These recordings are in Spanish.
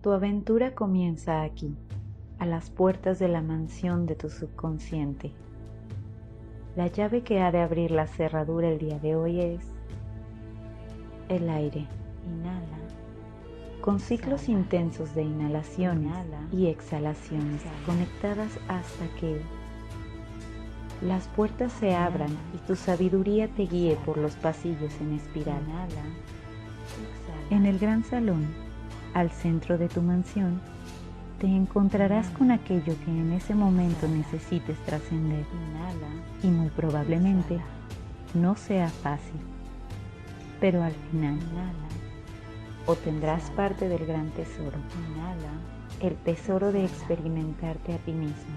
Tu aventura comienza aquí, a las puertas de la mansión de tu subconsciente. La llave que ha de abrir la cerradura el día de hoy es el aire. Inhala. Con ciclos intensos de inhalaciones y exhalaciones conectadas hasta que las puertas se abran y tu sabiduría te guíe por los pasillos en espiral. En el gran salón, al centro de tu mansión, te encontrarás con aquello que en ese momento necesites trascender y muy probablemente no sea fácil, pero al final obtendrás parte del gran tesoro, el tesoro de experimentarte a ti mismo.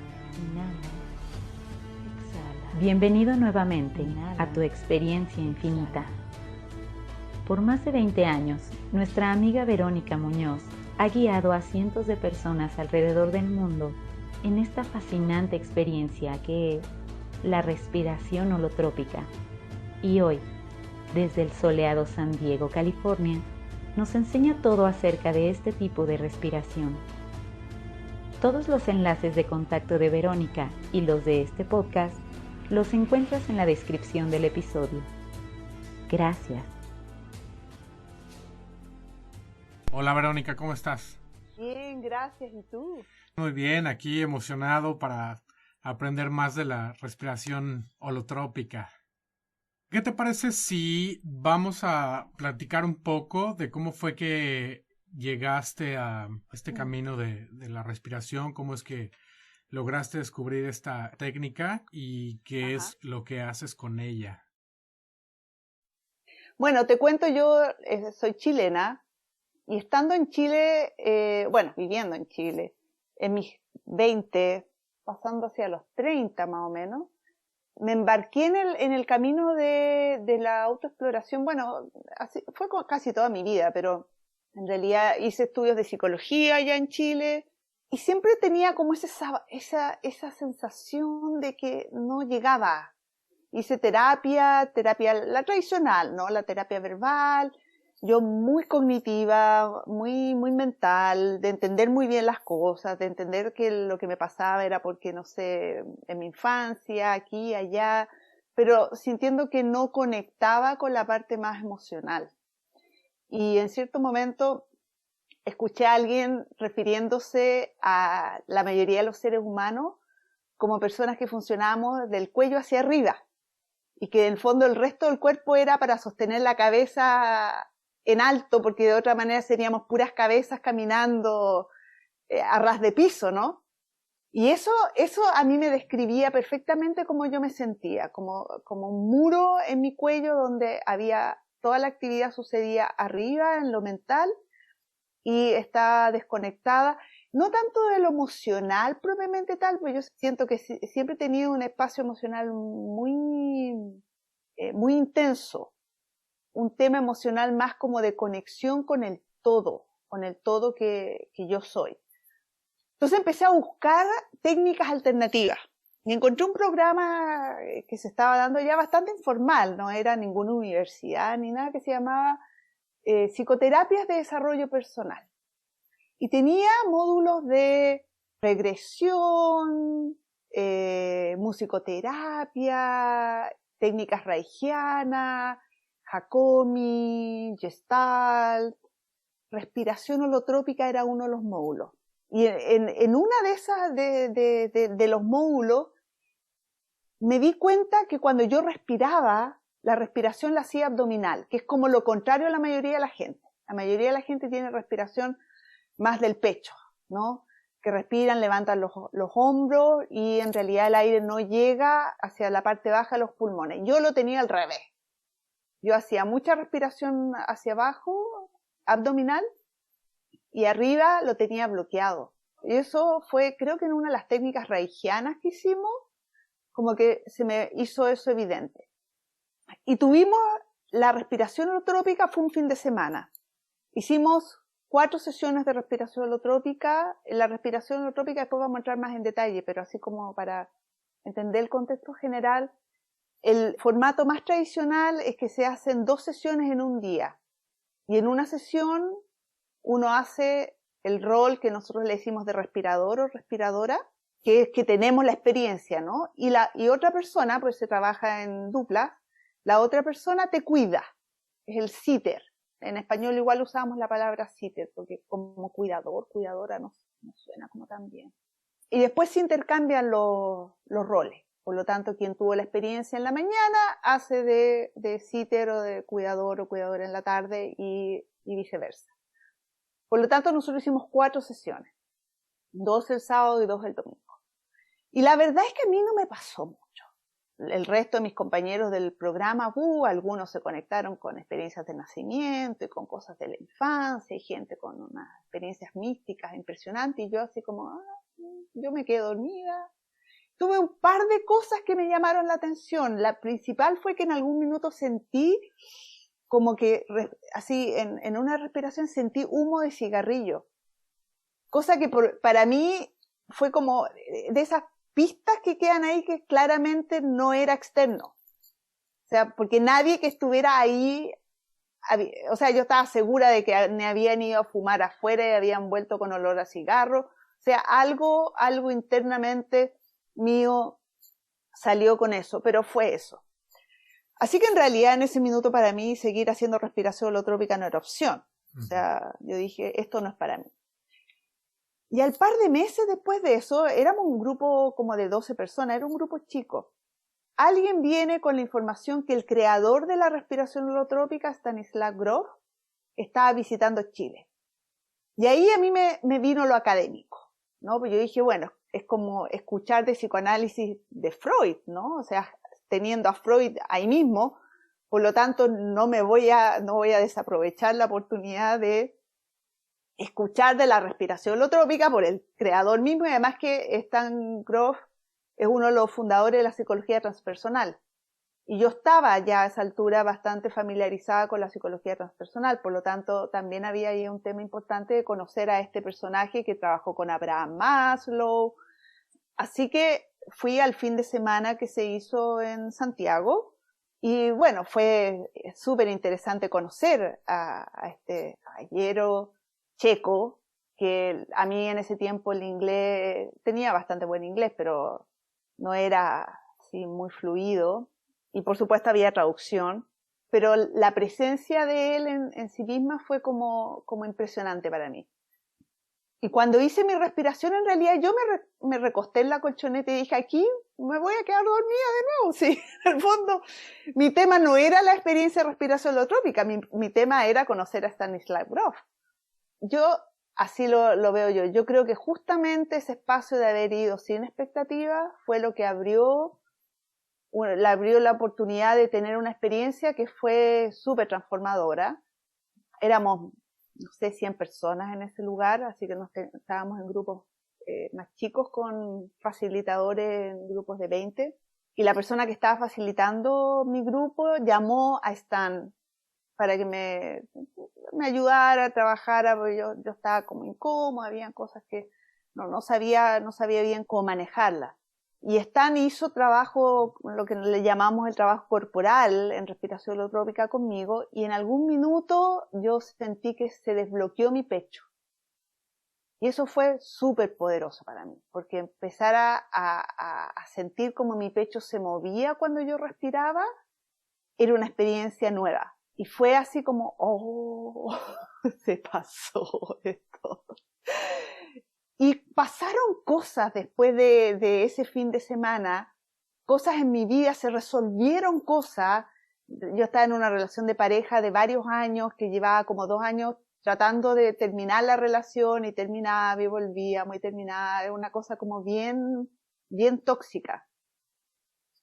Bienvenido nuevamente a tu experiencia infinita. Por más de 20 años, nuestra amiga Verónica Muñoz ha guiado a cientos de personas alrededor del mundo en esta fascinante experiencia que es la respiración holotrópica. Y hoy, desde el soleado San Diego, California, nos enseña todo acerca de este tipo de respiración. Todos los enlaces de contacto de Verónica y los de este podcast los encuentras en la descripción del episodio. Gracias. Hola Verónica, ¿cómo estás? Bien, gracias. ¿Y tú? Muy bien, aquí emocionado para aprender más de la respiración holotrópica. ¿Qué te parece si vamos a platicar un poco de cómo fue que llegaste a este camino de la respiración? ¿Cómo es que lograste descubrir esta técnica y qué es lo que haces con ella? Bueno, te cuento, yo soy chilena y estando en Chile, viviendo en Chile, en mis 20, pasando hacia los 30 más o menos, me embarqué en el camino de la autoexploración. Bueno, fue casi toda mi vida, pero en realidad hice estudios de psicología allá en Chile y siempre tenía como esa sensación de que no llegaba. Hice terapia la tradicional, ¿no? La terapia verbal, yo muy cognitiva, muy mental, de entender muy bien las cosas, de entender que lo que me pasaba era porque, no sé, en mi infancia, aquí, allá, pero sintiendo que no conectaba con la parte más emocional. Y en cierto momento escuché a alguien refiriéndose a la mayoría de los seres humanos como personas que funcionamos del cuello hacia arriba, y que en el fondo el resto del cuerpo era para sostener la cabeza en alto, porque de otra manera seríamos puras cabezas caminando a ras de piso, ¿no? Y eso a mí me describía perfectamente cómo yo me sentía, como un muro en mi cuello donde toda la actividad sucedía arriba, en lo mental, y estaba desconectada, no tanto de lo emocional propiamente tal, pues yo siento que siempre he tenido un espacio emocional muy intenso, un tema emocional más como de conexión con el todo que yo soy. Entonces empecé a buscar técnicas alternativas y encontré un programa que se estaba dando ya bastante informal, no era ninguna universidad ni nada, que se llamaba Psicoterapias de Desarrollo Personal. Y tenía módulos de regresión, musicoterapia, técnicas reichianas, Hakomi, Gestalt, respiración holotrópica era uno de los módulos. Y en una de esas de los módulos me di cuenta que cuando yo respiraba, la respiración la hacía abdominal, que es como lo contrario a la mayoría de la gente. La mayoría de la gente tiene respiración más del pecho, ¿no? Que respiran, levantan los hombros y en realidad el aire no llega hacia la parte baja de los pulmones. Yo lo tenía al revés. Yo hacía mucha respiración hacia abajo, abdominal, y arriba lo tenía bloqueado. Y eso fue, creo que en una de las técnicas reichianas que hicimos, como que se me hizo eso evidente. Y tuvimos la respiración holotrópica, fue un fin de semana. Hicimos 4 sesiones de respiración holotrópica. La respiración holotrópica después vamos a entrar más en detalle, pero así como para entender el contexto general, el formato más tradicional es que se hacen 2 sesiones en un día. Y en una sesión uno hace el rol que nosotros le decimos de respirador o respiradora, que es que tenemos la experiencia, ¿no? Y otra persona, pues se trabaja en dupla, la otra persona te cuida, es el sitter. En español igual usamos la palabra sitter, porque como cuidador, cuidadora no suena como tan bien. Y después se intercambian los roles. Por lo tanto, quien tuvo la experiencia en la mañana hace de sitter o de cuidador o cuidadora en la tarde y viceversa. Por lo tanto, nosotros hicimos 4 sesiones. 2 el sábado y 2 el domingo. Y la verdad es que a mí no me pasó mucho. El resto de mis compañeros del programa, algunos se conectaron con experiencias de nacimiento y con cosas de la infancia, y gente con unas experiencias místicas impresionantes, y yo así como, yo me quedé dormida. Tuve un par de cosas que me llamaron la atención. La principal fue que en algún minuto sentí como que, así, en una respiración sentí humo de cigarrillo. Cosa que para mí fue como de esas pistas que quedan ahí que claramente no era externo. O sea, porque nadie que estuviera ahí, o sea, yo estaba segura de que me habían ido a fumar afuera y habían vuelto con olor a cigarro. O sea, algo internamente mío salió con eso, pero fue eso. Así que en realidad en ese minuto para mí seguir haciendo respiración holotrópica no era opción. O sea, yo dije, esto no es para mí. Y al par de meses después de eso, éramos un grupo como de 12 personas, era un grupo chico. Alguien viene con la información que el creador de la respiración holotrópica, Stanislav Grof, estaba visitando Chile. Y ahí a mí me vino lo académico, ¿no? Pues yo dije, bueno, es como escuchar de psicoanálisis de Freud, ¿no? O sea, teniendo a Freud ahí mismo, por lo tanto no voy a desaprovechar la oportunidad de escuchar de la respiración holotrópica por el creador mismo, y además que Stan Grof es uno de los fundadores de la psicología transpersonal. Y yo estaba ya a esa altura bastante familiarizada con la psicología transpersonal, por lo tanto también había ahí un tema importante de conocer a este personaje que trabajó con Abraham Maslow. Así que fui al fin de semana que se hizo en Santiago, y bueno, fue súper interesante conocer a este caballero checo, que a mí en ese tiempo el inglés, tenía bastante buen inglés, pero no era así muy fluido, y por supuesto había traducción, pero la presencia de él en sí misma fue como impresionante para mí. Y cuando hice mi respiración, en realidad yo me recosté en la colchoneta y dije, aquí me voy a quedar dormida de nuevo. Sí, en el fondo, mi tema no era la experiencia de respiración holotrópica, mi tema era conocer a Stanislav Grof. Yo, así lo veo yo. Yo creo que justamente ese espacio de haber ido sin expectativa fue lo que abrió la oportunidad de tener una experiencia que fue súper transformadora. Éramos, no sé, 100 personas en ese lugar, así que estábamos en grupos más chicos con facilitadores en grupos de 20. Y la persona que estaba facilitando mi grupo llamó a Stan para que me ayudara a trabajar, porque yo estaba como incómoda, había cosas que no sabía bien cómo manejarlas. Y Stan hizo trabajo, lo que le llamamos el trabajo corporal en respiración holotrópica conmigo, y en algún minuto yo sentí que se desbloqueó mi pecho. Y eso fue súper poderoso para mí, porque empezar a sentir como mi pecho se movía cuando yo respiraba, era una experiencia nueva. Y fue así como, oh, se pasó esto. Y pasaron cosas después de ese fin de semana, cosas en mi vida, se resolvieron cosas. Yo estaba en una relación de pareja de varios años, que llevaba como 2 años tratando de terminar la relación, y terminaba y volvíamos y terminaba, era una cosa como bien tóxica.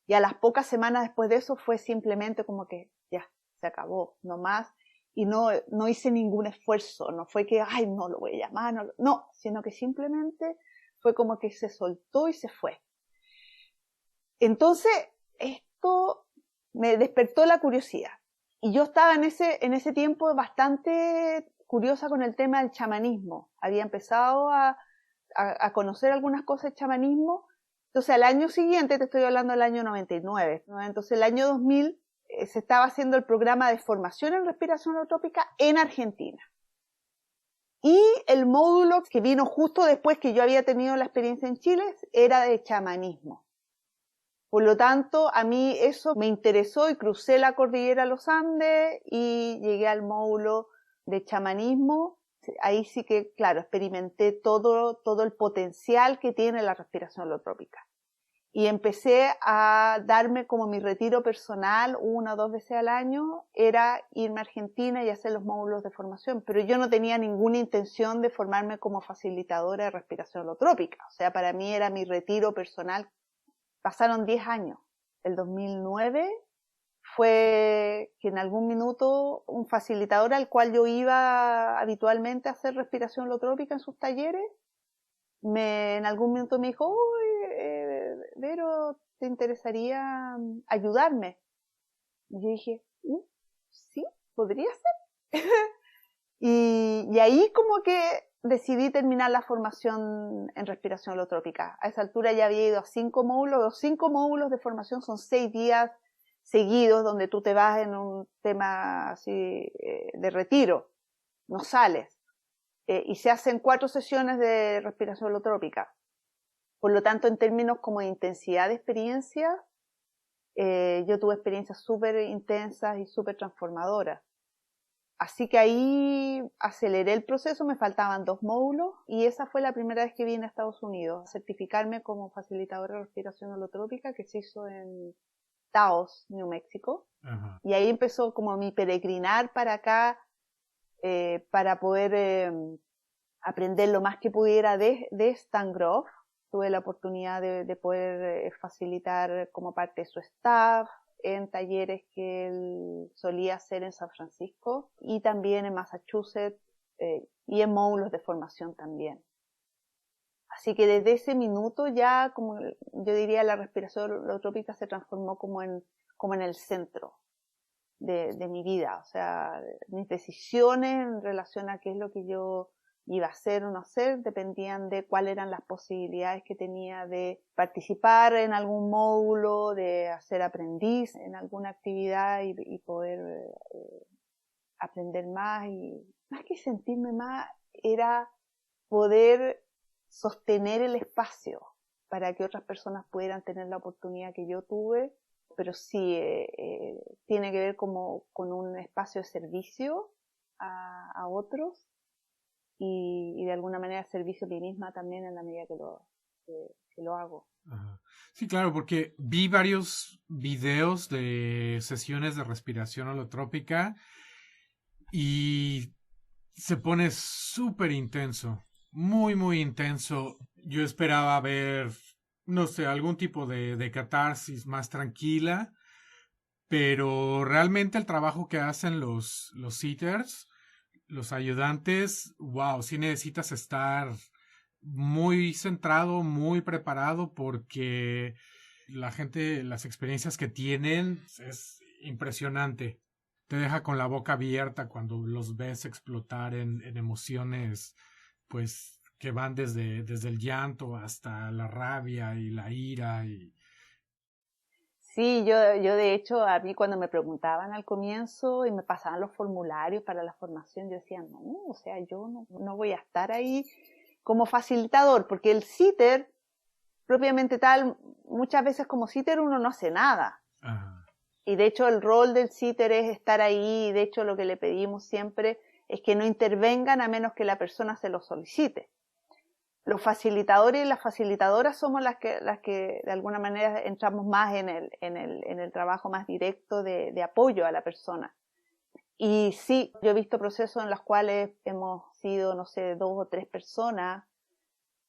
Y a las pocas semanas después de eso fue simplemente como que ya, se acabó, no más. Y no hice ningún esfuerzo, no fue que, ay, no lo voy a llamar, no, sino que simplemente fue como que se soltó y se fue. Entonces, esto me despertó la curiosidad. Y yo estaba en ese tiempo bastante curiosa con el tema del chamanismo. Había empezado a conocer algunas cosas de chamanismo. Entonces, al año siguiente, te estoy hablando del año 99, ¿no? Entonces, el año 2000, se estaba haciendo el programa de formación en respiración holotrópica en Argentina. Y el módulo que vino justo después que yo había tenido la experiencia en Chile era de chamanismo. Por lo tanto, a mí eso me interesó y crucé la cordillera de los Andes y llegué al módulo de chamanismo. Ahí sí que, claro, experimenté todo el potencial que tiene la respiración holotrópica. Y empecé a darme como mi retiro personal 1 o 2 veces al año, era irme a Argentina y hacer los módulos de formación. Pero yo no tenía ninguna intención de formarme como facilitadora de respiración holotrópica. O sea, para mí era mi retiro personal. Pasaron 10 años. El 2009 fue que en algún minuto un facilitador al cual yo iba habitualmente a hacer respiración holotrópica en sus talleres, en algún minuto me dijo, Vero, ¿te interesaría ayudarme? Y yo dije, sí, podría ser. y ahí como que decidí terminar la formación en respiración holotrópica. A esa altura ya había ido a 5 módulos. Los 5 módulos de formación son 6 días seguidos donde tú te vas en un tema así de retiro, no sales. Y se hacen 4 sesiones de respiración holotrópica. Por lo tanto, en términos como de intensidad de experiencia, yo tuve experiencias súper intensas y súper transformadoras. Así que ahí aceleré el proceso, me faltaban 2 módulos y esa fue la primera vez que vine a Estados Unidos a certificarme como facilitadora de respiración holotrópica, que se hizo en Taos, New Mexico. Ajá. Y ahí empezó como mi peregrinar para acá, para poder aprender lo más que pudiera de Stan Grof. Tuve la oportunidad de poder facilitar como parte de su staff en talleres que él solía hacer en San Francisco y también en Massachusetts y en módulos de formación también. Así que desde ese minuto ya, como yo diría, la respiración holotrópica se transformó como en el centro de mi vida. O sea, mis decisiones en relación a qué es lo que yo iba a hacer o no hacer dependían de cuáles eran las posibilidades que tenía de participar en algún módulo, de hacer aprendiz en alguna actividad y poder aprender más. Y más que sentirme más, era poder sostener el espacio para que otras personas pudieran tener la oportunidad que yo tuve, pero sí tiene que ver como con un espacio de servicio a otros y de alguna manera servicio a mí misma también en la medida que lo hago. Ajá. Sí, claro, porque vi varios videos de sesiones de respiración holotrópica y se pone súper intenso, muy, muy intenso. Yo esperaba ver, no sé, algún tipo de catarsis más tranquila, pero realmente el trabajo que hacen los sitters, los ayudantes, wow, sí necesitas estar muy centrado, muy preparado porque la gente, las experiencias que tienen es impresionante. Te deja con la boca abierta cuando los ves explotar en emociones, pues, que van desde el llanto hasta la rabia y la ira. Sí, yo de hecho, a mí cuando me preguntaban al comienzo y me pasaban los formularios para la formación, yo decía, no, o sea, yo no voy a estar ahí como facilitador, porque el sitter, propiamente tal, muchas veces como sitter uno no hace nada. Ajá. Y de hecho el rol del sitter es estar ahí, y de hecho lo que le pedimos siempre es que no intervengan a menos que la persona se lo solicite. Los facilitadores y las facilitadoras somos las que de alguna manera entramos más en el trabajo más directo de apoyo a la persona. Y sí, yo he visto procesos en los cuales hemos sido, no sé, 2 o 3 personas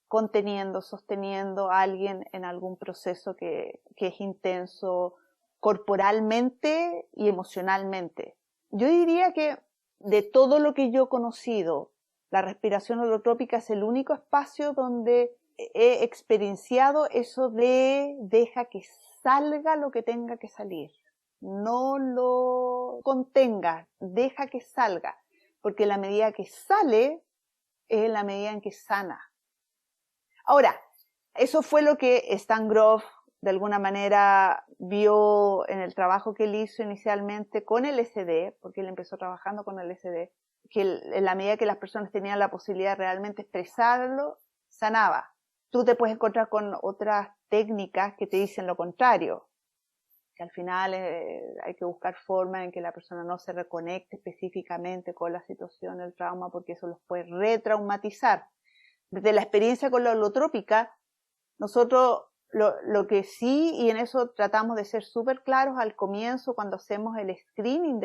conteniendo, sosteniendo a alguien en algún proceso que es intenso corporalmente y emocionalmente. Yo diría que de todo lo que yo he conocido, la respiración holotrópica es el único espacio donde he experienciado eso de deja que salga lo que tenga que salir. No lo contenga, deja que salga. Porque la medida que sale es la medida en que sana. Ahora, eso fue lo que Stan Grof de alguna manera vio en el trabajo que él hizo inicialmente con el LSD, porque él empezó trabajando con el LSD. que en la medida que las personas tenían la posibilidad de realmente expresarlo, sanaba. Tú te puedes encontrar con otras técnicas que te dicen lo contrario, que al final hay que buscar formas en que la persona no se reconecte específicamente con la situación, el trauma, porque eso los puede retraumatizar. Desde la experiencia con la holotrópica, nosotros lo que sí, y en eso tratamos de ser súper claros al comienzo cuando hacemos el screening,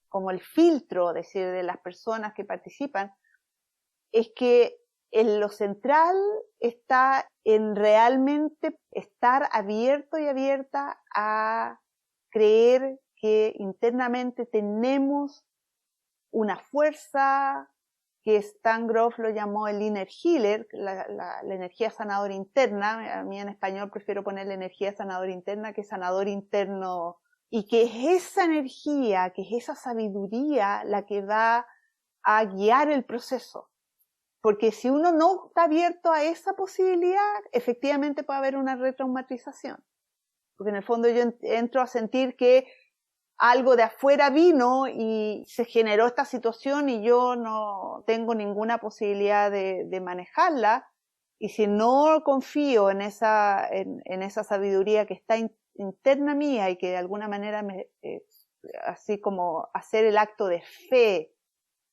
como el filtro, es decir, de las personas que participan, es que en lo central está en realmente estar abierto y abierta a creer que internamente tenemos una fuerza que Stan Grof lo llamó el inner healer, la energía sanadora interna. A mí en español prefiero poner la energía sanadora interna que sanador interno, y que es esa energía, que es esa sabiduría la que va a guiar el proceso. Porque si uno no está abierto a esa posibilidad, efectivamente puede haber una retraumatización. Porque en el fondo yo entro a sentir que algo de afuera vino y se generó esta situación y yo no tengo ninguna posibilidad de manejarla. Y si no confío en esa sabiduría que está interna mía y que de alguna manera así como hacer el acto de fe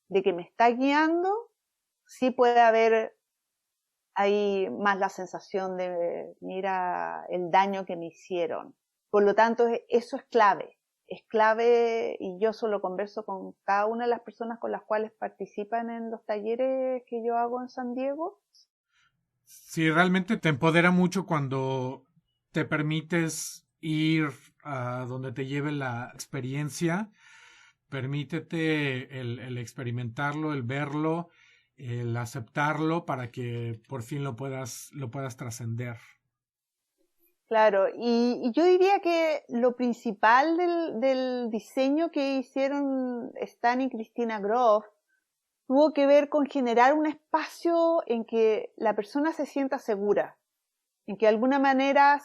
de que me está guiando, sí puede haber ahí más la sensación de, mira el daño que me hicieron. Por lo tanto, eso es clave y yo solo converso con cada una de las personas con las cuales participan en los talleres que yo hago en San Diego. Sí, realmente te empodera mucho cuando te permites ir a donde te lleve la experiencia. Permítete el experimentarlo, el verlo, el aceptarlo para que por fin lo puedas trascender. Claro, y yo diría que lo principal del diseño que hicieron Stan y Christina Grof tuvo que ver con generar un espacio en que la persona se sienta segura, en que de alguna manera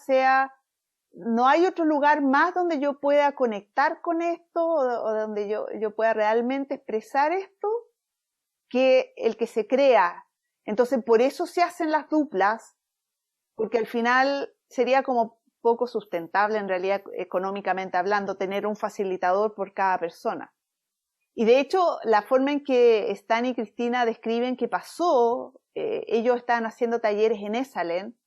no hay otro lugar más donde yo pueda conectar con esto o donde yo pueda realmente expresar esto que el que se crea. Entonces por eso se hacen las duplas, porque al final sería como poco sustentable en realidad económicamente hablando tener un facilitador por cada persona. Y de hecho la forma en que Stan y Cristina describen que pasó, ellos estaban haciendo talleres en Esalen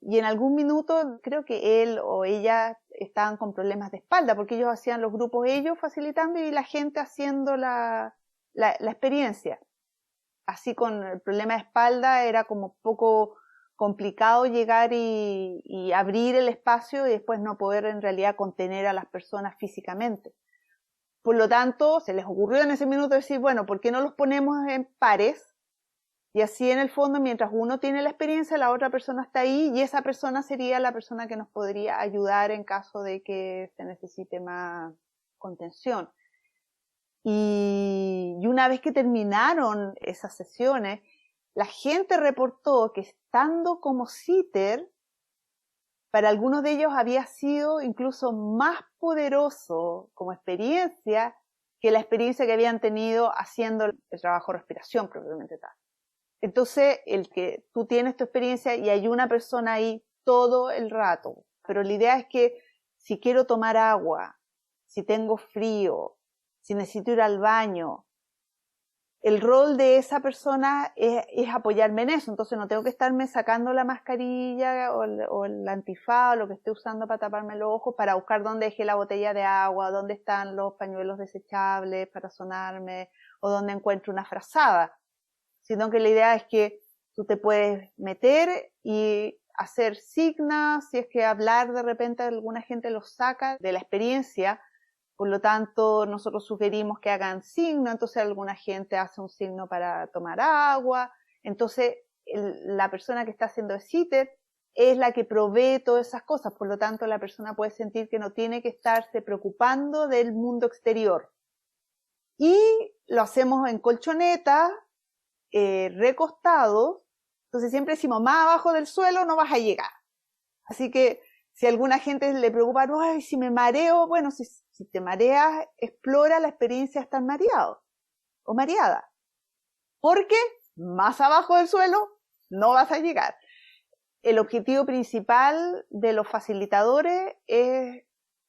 y en algún minuto creo que él o ella estaban con problemas de espalda porque ellos hacían los grupos ellos facilitando y la gente haciendo la experiencia. Así con el problema de espalda era como poco complicado llegar y abrir el espacio y después no poder en realidad contener a las personas físicamente. Por lo tanto, se les ocurrió en ese minuto decir, bueno, ¿por qué no los ponemos en pares? Y así en el fondo, mientras uno tiene la experiencia, la otra persona está ahí y esa persona sería la persona que nos podría ayudar en caso de que se necesite más contención. Y una vez que terminaron esas sesiones, la gente reportó que estando como sitter, para algunos de ellos había sido incluso más poderoso como experiencia que la experiencia que habían tenido haciendo el trabajo de respiración propiamente tal. Entonces, el que tú tienes tu experiencia y hay una persona ahí todo el rato, pero la idea es que si quiero tomar agua, si tengo frío, si necesito ir al baño, el rol de esa persona es apoyarme en eso. Entonces no tengo que estarme sacando la mascarilla o el antifaz o lo que esté usando para taparme los ojos para buscar dónde dejé la botella de agua, dónde están los pañuelos desechables para sonarme o dónde encuentro una frazada. Sino que la idea es que tú te puedes meter y hacer signos, si es que hablar de repente alguna gente los saca de la experiencia. Por lo tanto, nosotros sugerimos que hagan signo, entonces alguna gente hace un signo para tomar agua. Entonces, la persona que está haciendo el sitter es la que provee todas esas cosas. Por lo tanto, la persona puede sentir que no tiene que estarse preocupando del mundo exterior. Y lo hacemos en colchoneta, recostado. Entonces siempre decimos, más abajo del suelo no vas a llegar. Así que si a alguna gente le preocupa, ay, si me mareo, bueno, si te mareas, explora la experiencia de estar mareado. o mareada, porque más abajo del suelo no vas a llegar. El objetivo principal de los facilitadores es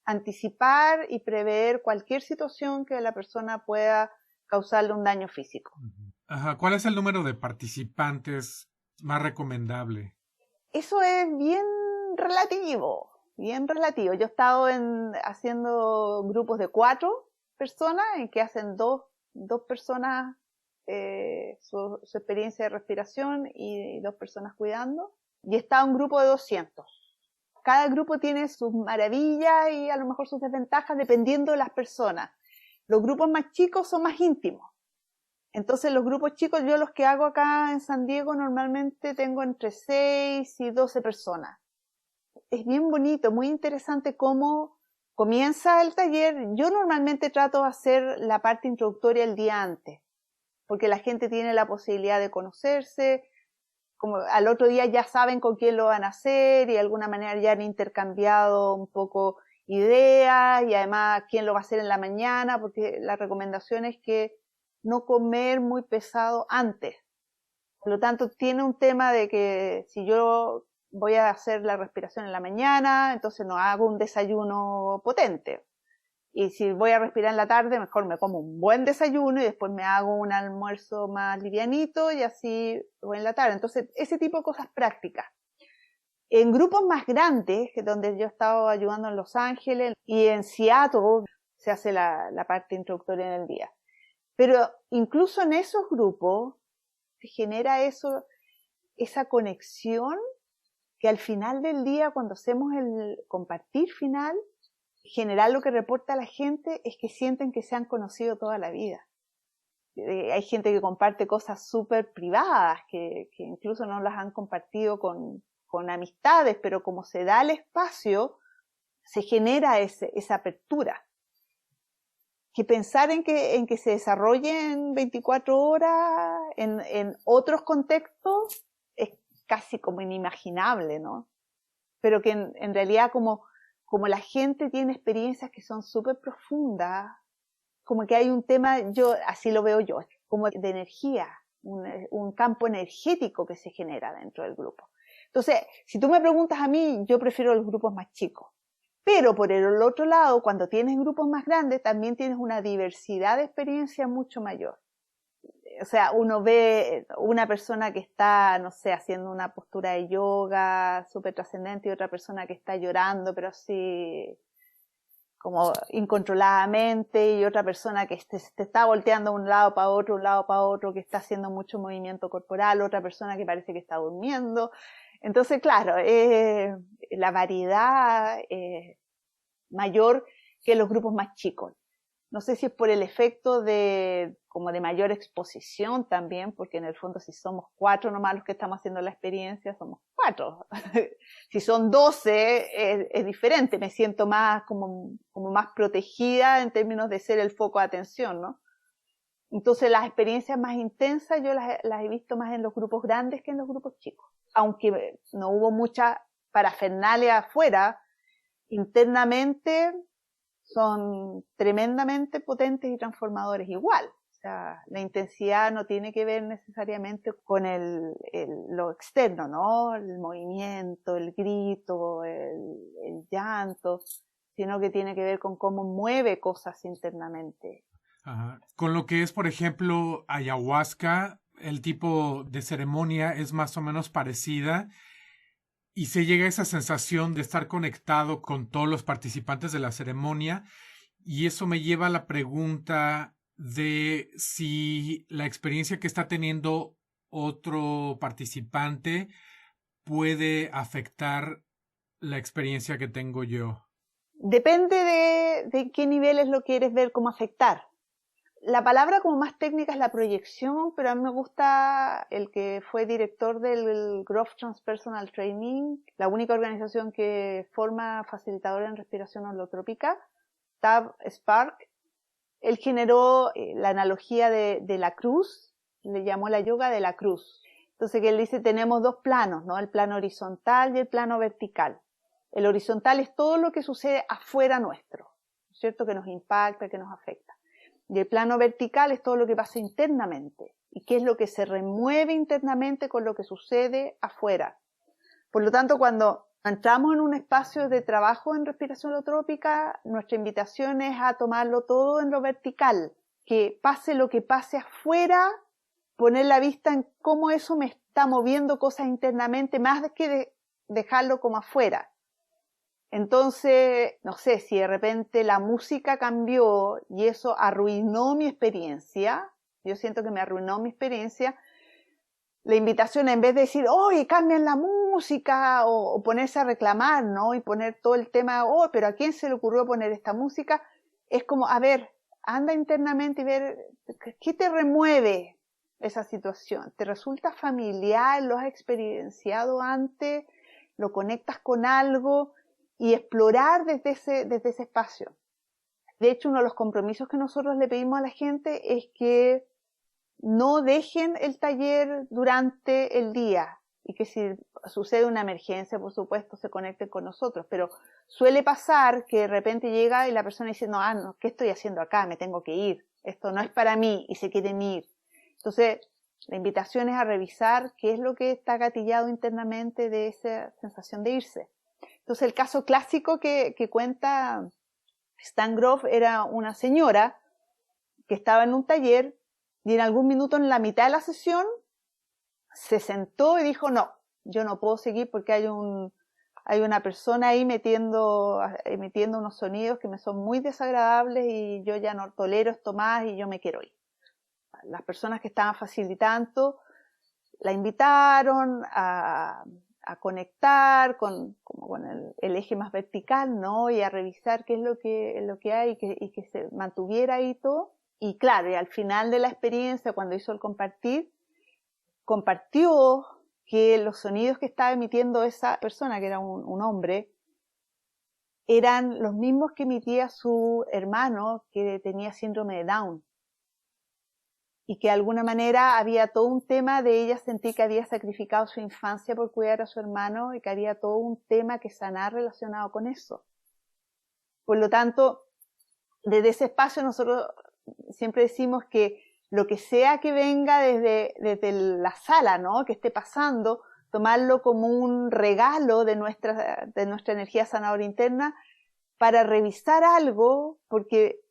anticipar y prever cualquier situación que la persona pueda causarle un daño físico. Ajá. ¿Cuál es el número de participantes más recomendable? Eso es bien relativo, bien relativo. Yo he estado haciendo grupos de 4 personas en que hacen dos personas su experiencia de respiración y 2 personas cuidando. Y he estado en un grupo de 200. Cada grupo tiene sus maravillas y a lo mejor sus desventajas dependiendo de las personas. Los grupos más chicos son más íntimos. Entonces los grupos chicos, yo los que hago acá en San Diego normalmente tengo entre 6 y 12 personas. Es bien bonito, muy interesante cómo comienza el taller. Yo normalmente trato de hacer la parte introductoria el día antes, porque la gente tiene la posibilidad de conocerse, como al otro día ya saben con quién lo van a hacer y de alguna manera ya han intercambiado un poco ideas y además quién lo va a hacer en la mañana, porque la recomendación es que no comer muy pesado antes. Por lo tanto, tiene un tema de que si yo voy a hacer la respiración en la mañana, entonces no hago un desayuno potente. Y si voy a respirar en la tarde, mejor me como un buen desayuno y después me hago un almuerzo más livianito y así voy en la tarde. Entonces, ese tipo de cosas prácticas. En grupos más grandes, que donde yo he estado ayudando en Los Ángeles y en Seattle, se hace la parte introductoria en el día. Pero incluso en esos grupos se genera esa conexión que al final del día, cuando hacemos el compartir final, en general lo que reporta la gente es que sienten que se han conocido toda la vida. Hay gente que comparte cosas súper privadas, que incluso no las han compartido con amistades, pero como se da el espacio, se genera esa apertura. Que pensar en que se desarrolle en 24 horas en otros contextos es casi como inimaginable, ¿no? Pero que en realidad como la gente tiene experiencias que son súper profundas, como que hay un tema, así lo veo yo, como de energía, un campo energético que se genera dentro del grupo. Entonces, si tú me preguntas a mí, yo prefiero los grupos más chicos. Pero por el otro lado, cuando tienes grupos más grandes, también tienes una diversidad de experiencia mucho mayor. O sea, uno ve una persona que está, no sé, haciendo una postura de yoga súper trascendente y otra persona que está llorando, pero así como incontroladamente, y otra persona que te está volteando de un lado para otro, que está haciendo mucho movimiento corporal, otra persona que parece que está durmiendo. Entonces, claro, la variedad es mayor que los grupos más chicos. No sé si es por el efecto como de mayor exposición también, porque en el fondo si somos 4 nomás los que estamos haciendo la experiencia, somos 4. Si son 12 es diferente, me siento más como más protegida en términos de ser el foco de atención, ¿no? Entonces las experiencias más intensas yo las he visto más en los grupos grandes que en los grupos chicos. Aunque no hubo mucha parafernalia afuera, internamente son tremendamente potentes y transformadores igual. O sea, la intensidad no tiene que ver necesariamente con lo externo, ¿no? El movimiento, el grito, el llanto, sino que tiene que ver con cómo mueve cosas internamente. Ajá. Con lo que es, por ejemplo, ayahuasca, el tipo de ceremonia es más o menos parecida y se llega a esa sensación de estar conectado con todos los participantes de la ceremonia, y eso me lleva a la pregunta de si la experiencia que está teniendo otro participante puede afectar la experiencia que tengo yo. Depende de qué niveles lo quieres ver cómo afectar. La palabra como más técnica es la proyección, pero a mí me gusta el que fue director del Growth Transpersonal Training, la única organización que forma facilitadores en respiración holotrópica, Tab Spark. Él generó la analogía de la cruz, le llamó la yoga de la cruz. Entonces que él dice, tenemos 2 planos, ¿no? El plano horizontal y el plano vertical. El horizontal es todo lo que sucede afuera nuestro, ¿cierto? Que nos impacta, que nos afecta. Y el plano vertical es todo lo que pasa internamente. Y qué es lo que se remueve internamente con lo que sucede afuera. Por lo tanto, cuando entramos en un espacio de trabajo en respiración holotrópica, nuestra invitación es a tomarlo todo en lo vertical. Que pase lo que pase afuera, poner la vista en cómo eso me está moviendo cosas internamente, más que dejarlo como afuera. Entonces, no sé, si de repente la música cambió y eso arruinó mi experiencia, yo siento que me arruinó mi experiencia, la invitación en vez de decir, oye, cambian la música, o ponerse a reclamar, ¿no? Y poner todo el tema, oh, pero ¿a quién se le ocurrió poner esta música? Es como, a ver, anda internamente y ver, ¿qué te remueve esa situación? ¿Te resulta familiar? ¿Lo has experienciado antes? ¿Lo conectas con algo? Y explorar desde ese espacio. De hecho, uno de los compromisos que nosotros le pedimos a la gente es que no dejen el taller durante el día y que si sucede una emergencia, por supuesto, se conecten con nosotros, pero suele pasar que de repente llega y la persona dice, no, ¿qué estoy haciendo acá? Me tengo que ir, esto no es para mí, y se quieren ir. Entonces, la invitación es a revisar qué es lo que está gatillado internamente de esa sensación de irse. Entonces, el caso clásico que cuenta Stan Grof era una señora que estaba en un taller y en algún minuto en la mitad de la sesión se sentó y dijo, no, yo no puedo seguir porque hay una persona ahí emitiendo unos sonidos que me son muy desagradables y yo ya no tolero esto más y yo me quiero ir. Las personas que estaban facilitando la invitaron a conectar con el eje más vertical, ¿no? Y a revisar qué es lo que hay y que se mantuviera ahí todo. Y claro, y al final de la experiencia, cuando hizo el compartió que los sonidos que estaba emitiendo esa persona, que era un hombre, eran los mismos que emitía su hermano que tenía síndrome de Down. Y que de alguna manera había todo un tema de ella sentir que había sacrificado su infancia por cuidar a su hermano y que había todo un tema que sanar relacionado con eso. Por lo tanto, desde ese espacio nosotros siempre decimos que lo que sea que venga desde la sala, ¿no? Que esté pasando, tomarlo como un regalo de nuestra energía sanadora interna para revisar algo, porque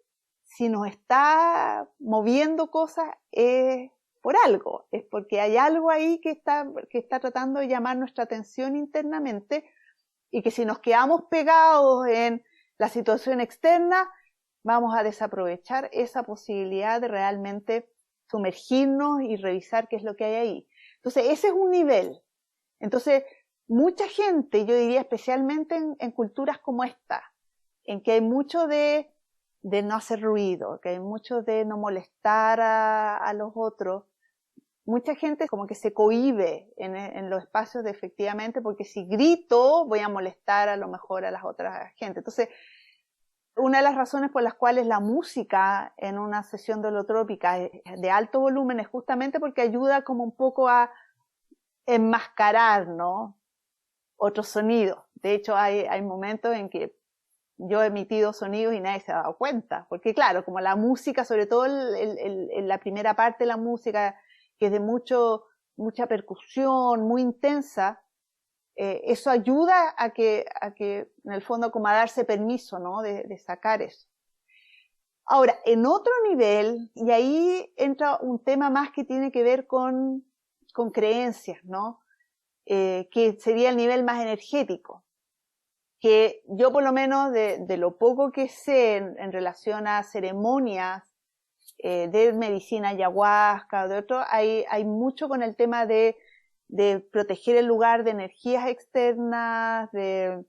si nos está moviendo cosas es por algo, es porque hay algo ahí que está tratando de llamar nuestra atención internamente y que si nos quedamos pegados en la situación externa, vamos a desaprovechar esa posibilidad de realmente sumergirnos y revisar qué es lo que hay ahí. Entonces, ese es un nivel. Entonces, mucha gente, yo diría especialmente en culturas como esta, en que hay mucho de no hacer ruido, que hay mucho de no molestar a los otros, mucha gente como que se cohíbe en los espacios de efectivamente, porque si grito voy a molestar a lo mejor a las otras gente. Entonces, una de las razones por las cuales la música en una sesión de holotrópica de alto volumen es justamente porque ayuda como un poco a enmascarar, ¿no? Otros sonidos. De hecho, hay momentos en que yo he emitido sonidos y nadie se ha dado cuenta. Porque claro, como la música, sobre todo en la primera parte de la música, que es de mucha percusión, muy intensa, eso ayuda a que en el fondo como a darse permiso, ¿no? De sacar eso. Ahora, en otro nivel, y ahí entra un tema más que tiene que ver con creencias, ¿no? Que sería el nivel más energético. Que yo por lo menos de lo poco que sé en relación a ceremonias de medicina ayahuasca, de otro, hay mucho con el tema de proteger el lugar de energías externas, de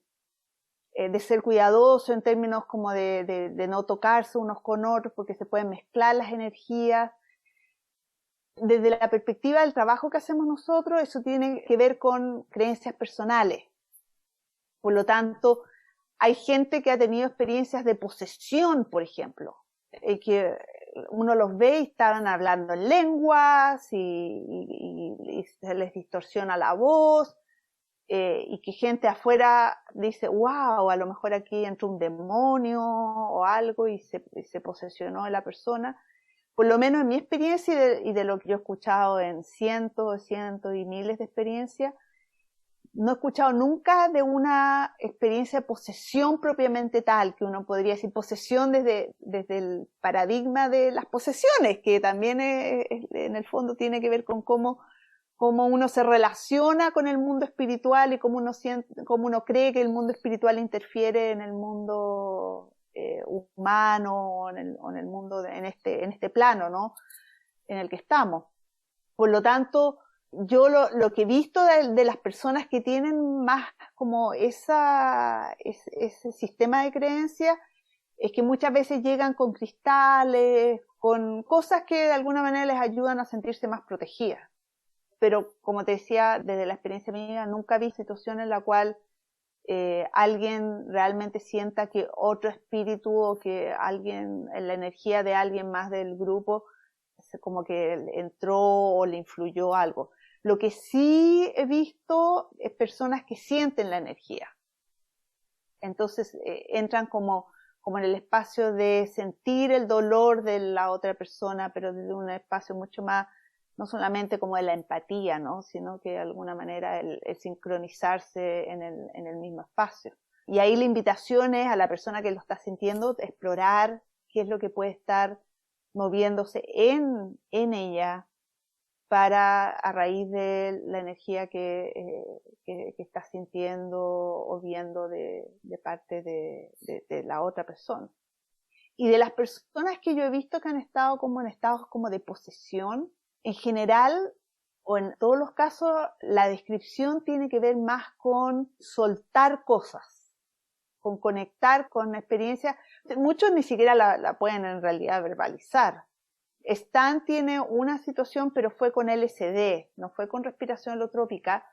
ser cuidadoso en términos como de no tocarse unos con otros porque se pueden mezclar las energías. Desde la perspectiva del trabajo que hacemos nosotros, eso tiene que ver con creencias personales. Por lo tanto, hay gente que ha tenido experiencias de posesión, por ejemplo, que uno los ve y estaban hablando en lenguas y se les distorsiona la voz. y que gente afuera dice, wow, a lo mejor aquí entró un demonio o algo y se posesionó de la persona. Por lo menos en mi experiencia y de lo que yo he escuchado en cientos y miles de experiencias, no he escuchado nunca de una experiencia de posesión propiamente tal, que uno podría decir posesión desde el paradigma de las posesiones, que también en el fondo tiene que ver con cómo uno se relaciona con el mundo espiritual y cómo uno cree que el mundo espiritual interfiere en el mundo humano o en el mundo, en este plano, ¿no? En el que estamos. Por lo tanto, yo lo que he visto de las personas que tienen más como ese sistema de creencias es que muchas veces llegan con cristales, con cosas que de alguna manera les ayudan a sentirse más protegidas. Pero como te decía, desde la experiencia mía, nunca vi situación en la cual alguien realmente sienta que otro espíritu o que alguien, la energía de alguien más del grupo, como que entró o le influyó algo. Lo que sí he visto es personas que sienten la energía. Entonces entran como en el espacio de sentir el dolor de la otra persona, pero desde un espacio mucho más, no solamente como de la empatía, ¿no? Sino que de alguna manera el sincronizarse en el mismo espacio. Y ahí la invitación es a la persona que lo está sintiendo, explorar qué es lo que puede estar moviéndose en ella para, a raíz de la energía que está sintiendo o viendo de parte de la otra persona. Y de las personas que yo he visto que han estado como en estados como de posesión, en general, o en todos los casos, la descripción tiene que ver más con soltar cosas, con conectar con experiencias. Muchos ni siquiera la pueden en realidad verbalizar. Stan tiene una situación, pero fue con LSD, no fue con respiración holotrópica,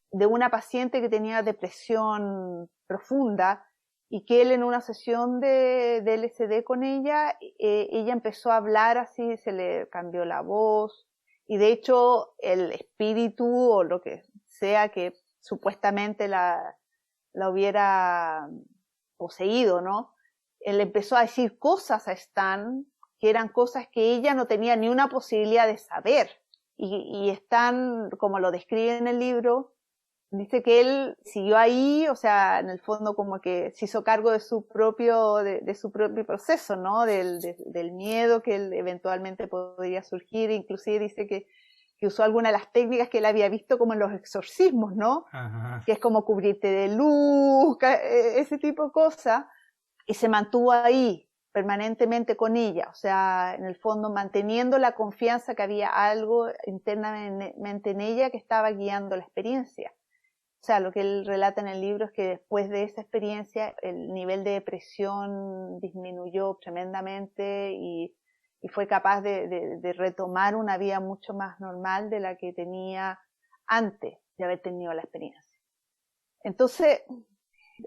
de una paciente que tenía depresión profunda y que él en una sesión de LSD con ella empezó a hablar así, se le cambió la voz y de hecho el espíritu o lo que sea que supuestamente la hubiera poseído, ¿no? Él empezó a decir cosas a Stan que eran cosas que ella no tenía ni una posibilidad de saber. Y Stan, como lo describe en el libro, dice que él siguió ahí, o sea, en el fondo como que se hizo cargo de su propio proceso, ¿no? Del miedo que él eventualmente podría surgir. Inclusive dice que usó algunas de las técnicas que él había visto como en los exorcismos, ¿no? Ajá. Que es como cubrirte de luz, ese tipo de cosas, y se mantuvo ahí permanentemente con ella, o sea, en el fondo manteniendo la confianza que había algo internamente en ella que estaba guiando la experiencia. O sea, lo que él relata en el libro es que después de esa experiencia el nivel de depresión disminuyó tremendamente y fue capaz de retomar una vida mucho más normal de la que tenía antes de haber tenido la experiencia. Entonces,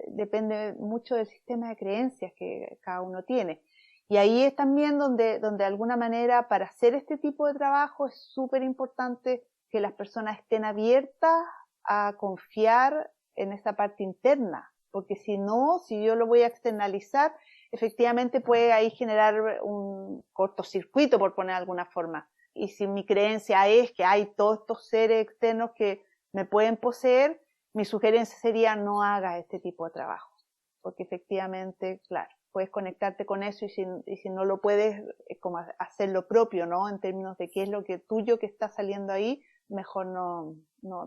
depende mucho del sistema de creencias que cada uno tiene. Y ahí es también donde de alguna manera para hacer este tipo de trabajo es súper importante que las personas estén abiertas a confiar en esa parte interna, porque si no, si yo lo voy a externalizar, efectivamente puede ahí generar un cortocircuito, por poner de alguna forma. Y si mi creencia es que hay todos estos seres externos que me pueden poseer, mi sugerencia sería no hagas este tipo de trabajo, porque efectivamente, claro, puedes conectarte con eso y si no lo puedes, como hacer lo propio, ¿no? En términos de qué es lo que tuyo que está saliendo ahí, mejor no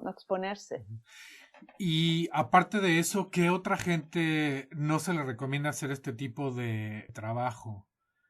exponerse. Y aparte de eso, ¿qué otra gente no se le recomienda hacer este tipo de trabajo?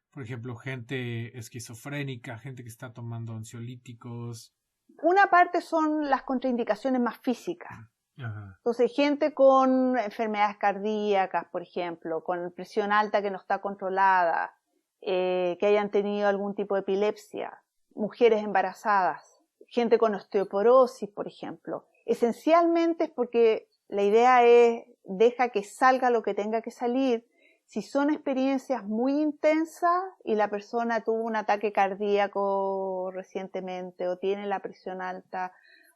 Por ejemplo, gente esquizofrénica, gente que está tomando ansiolíticos. Una parte son las contraindicaciones más físicas. Ajá. Entonces, gente con enfermedades cardíacas, por ejemplo, con presión alta que no está controlada, que hayan tenido algún tipo de epilepsia, mujeres embarazadas, gente con osteoporosis, por ejemplo. Esencialmente es porque la idea es, deja que salga lo que tenga que salir. Si son experiencias muy intensas y la persona tuvo un ataque cardíaco recientemente o tiene la presión alta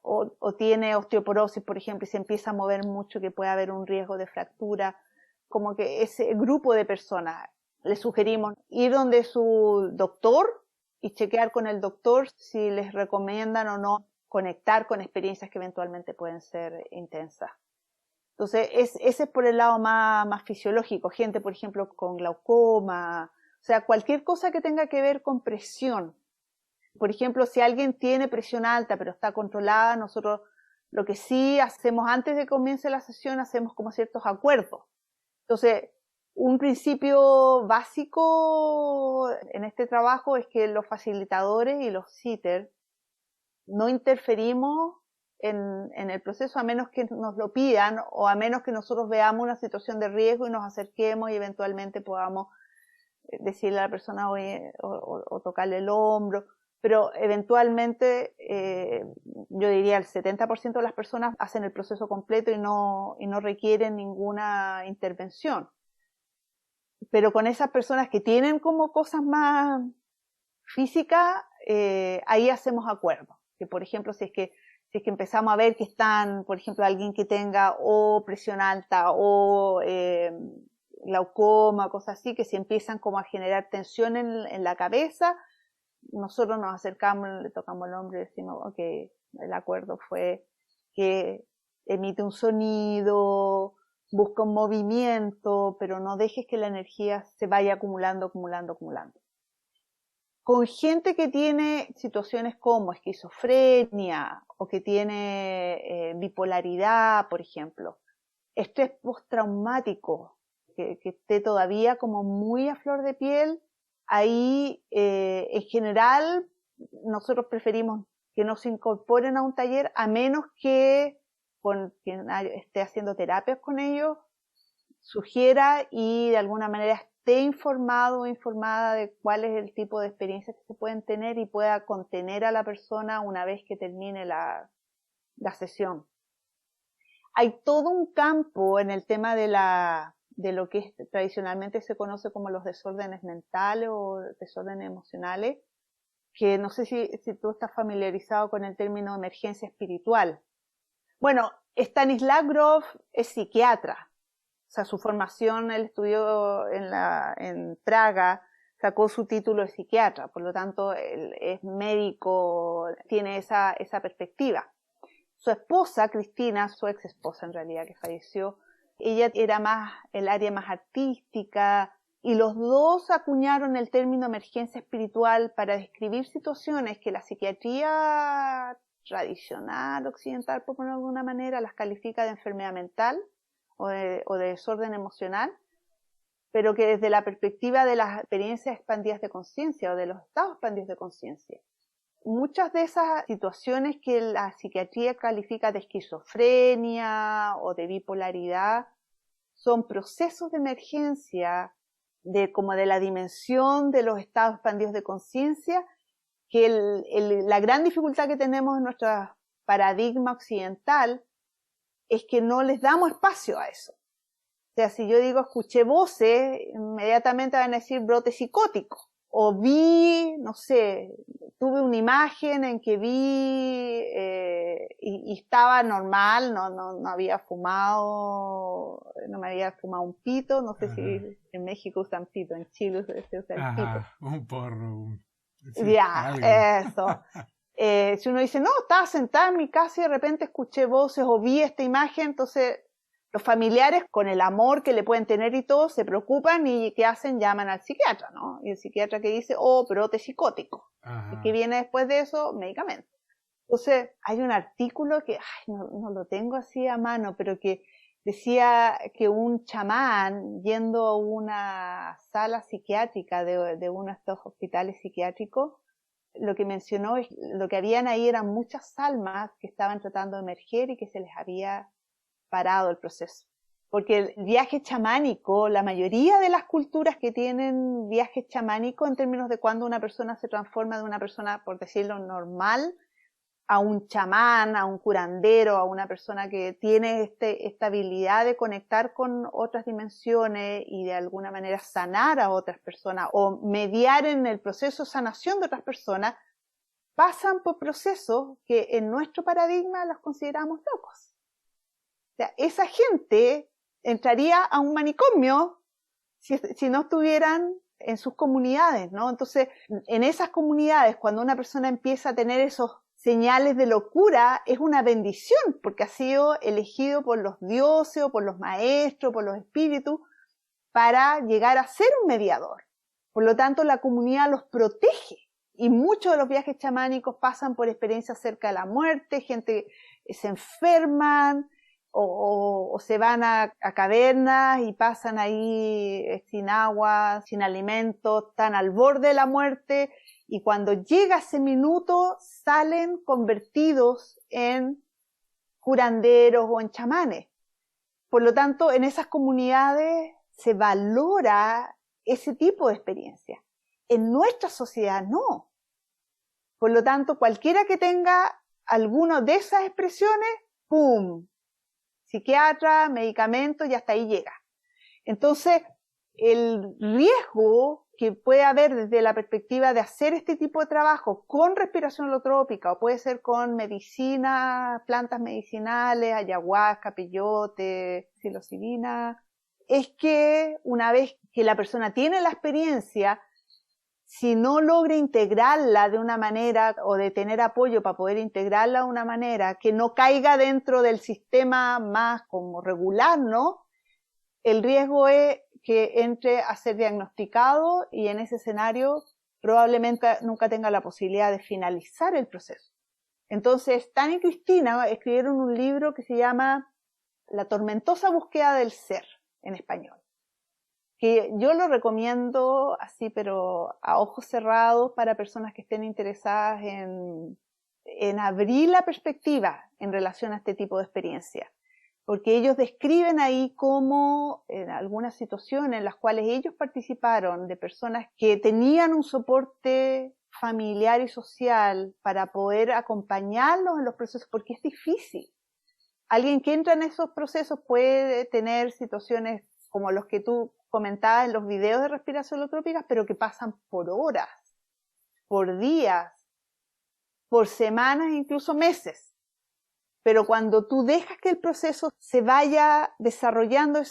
o tiene osteoporosis, por ejemplo, y se empieza a mover mucho, que puede haber un riesgo de fractura, como que ese grupo de personas, le sugerimos ir donde su doctor y chequear con el doctor si les recomiendan o no conectar con experiencias que eventualmente pueden ser intensas. Entonces, ese es por el lado más fisiológico. Gente, por ejemplo, con glaucoma, o sea, cualquier cosa que tenga que ver con presión. Por ejemplo, si alguien tiene presión alta pero está controlada, nosotros lo que sí hacemos antes de que comience la sesión, hacemos como ciertos acuerdos. Entonces, un principio básico en este trabajo es que los facilitadores y los sitters no interferimos en el proceso a menos que nos lo pidan o a menos que nosotros veamos una situación de riesgo y nos acerquemos y eventualmente podamos decirle a la persona oye, o tocarle el hombro. Pero eventualmente yo diría el 70% de las personas hacen el proceso completo y no requieren ninguna intervención. Pero con esas personas que tienen como cosas más físicas, ahí hacemos acuerdos. Que por ejemplo, si es que empezamos a ver que están, por ejemplo, alguien que tenga o presión alta o glaucoma, cosas así, que se empiezan como a generar tensión en la cabeza, nosotros nos acercamos, le tocamos el hombro y decimos, ok, el acuerdo fue que emite un sonido, busca un movimiento, pero no dejes que la energía se vaya acumulando. Con gente que tiene situaciones como esquizofrenia o que tiene bipolaridad, por ejemplo, estrés postraumático, que esté todavía como muy a flor de piel, ahí en general nosotros preferimos que no se incorporen a un taller a menos que con quien esté haciendo terapias con ellos sugiera y de alguna manera esté informado o informada de cuál es el tipo de experiencias que se pueden tener y pueda contener a la persona una vez que termine la sesión. Hay todo un campo en el tema de lo que tradicionalmente se conoce como los desórdenes mentales o desórdenes emocionales, que no sé si tú estás familiarizado con el término emergencia espiritual. Bueno, Stanislav Grof es psiquiatra. O sea, su formación, él estudió en Praga, sacó su título de psiquiatra, por lo tanto, él es médico, tiene esa perspectiva. Su esposa, Cristina, su ex esposa en realidad, que falleció, ella era más el área más artística, y los dos acuñaron el término emergencia espiritual para describir situaciones que la psiquiatría tradicional, occidental, por ponerlo de alguna manera, las califica de enfermedad mental o de desorden emocional, pero que desde la perspectiva de las experiencias expandidas de conciencia o de los estados expandidos de conciencia. Muchas de esas situaciones que la psiquiatría califica de esquizofrenia o de bipolaridad son procesos de emergencia como de la dimensión de los estados expandidos de conciencia, que la gran dificultad que tenemos en nuestro paradigma occidental es que no les damos espacio a eso. O sea, si yo digo escuché voces, inmediatamente van a decir brote psicótico. O vi, no sé, tuve una imagen en que vi y estaba normal, no había fumado, no me había fumado un pito, no sé si en México usan pito, en Chile se usa el pito. Un porro. Sí, ya, eso. Si uno dice, no, estaba sentada en mi casa y de repente escuché voces o vi esta imagen, entonces los familiares, con el amor que le pueden tener y todo, se preocupan y ¿qué hacen? Llaman al psiquiatra, ¿no? Y el psiquiatra que dice, brote psicótico. ¿Y qué viene después de eso? Medicamento. Entonces, hay un artículo que, no lo tengo así a mano, pero que decía que un chamán, yendo a una sala psiquiátrica de uno de estos hospitales psiquiátricos, lo que mencionó es lo que habían ahí eran muchas almas que estaban tratando de emerger y que se les había parado el proceso. Porque el viaje chamánico, la mayoría de las culturas que tienen viajes chamánicos en términos de cuando una persona se transforma de una persona, por decirlo, normal, a un chamán, a un curandero, a una persona que tiene esta habilidad de conectar con otras dimensiones y de alguna manera sanar a otras personas o mediar en el proceso de sanación de otras personas, pasan por procesos que en nuestro paradigma los consideramos locos. O sea, esa gente entraría a un manicomio si no estuvieran en sus comunidades, ¿no? Entonces, en esas comunidades, cuando una persona empieza a tener esos señales de locura, es una bendición, porque ha sido elegido por los dioses o por los maestros, por los espíritus, para llegar a ser un mediador. Por lo tanto, la comunidad los protege. Y muchos de los viajes chamánicos pasan por experiencias cerca de la muerte, gente se enferman, o se van a cavernas y pasan ahí sin agua, sin alimento, están al borde de la muerte, y cuando llega ese minuto salen convertidos en curanderos o en chamanes. Por lo tanto, en esas comunidades se valora ese tipo de experiencia. En nuestra sociedad no. Por lo tanto, cualquiera que tenga alguna de esas expresiones, ¡pum!, psiquiatra, medicamento, y hasta ahí llega. Entonces, el riesgo que puede haber desde la perspectiva de hacer este tipo de trabajo con respiración holotrópica, o puede ser con medicina, plantas medicinales, ayahuasca, peyote, psilocibina, es que una vez que la persona tiene la experiencia, si no logra integrarla de una manera o de tener apoyo para poder integrarla de una manera que no caiga dentro del sistema más como regular, ¿no? El riesgo es que entre a ser diagnosticado y en ese escenario probablemente nunca tenga la posibilidad de finalizar el proceso. Entonces, Stan y Cristina escribieron un libro que se llama La tormentosa búsqueda del ser, en español, que yo lo recomiendo así, pero a ojos cerrados, para personas que estén interesadas en abrir la perspectiva en relación a este tipo de experiencia. Porque ellos describen ahí cómo en algunas situaciones en las cuales ellos participaron, de personas que tenían un soporte familiar y social para poder acompañarlos en los procesos, porque es difícil. Alguien que entra en esos procesos puede tener situaciones como los que tú comentabas en los videos de respiración holotrópica, pero que pasan por horas, por días, por semanas, incluso meses. Pero cuando tú dejas que el proceso se vaya desarrollando,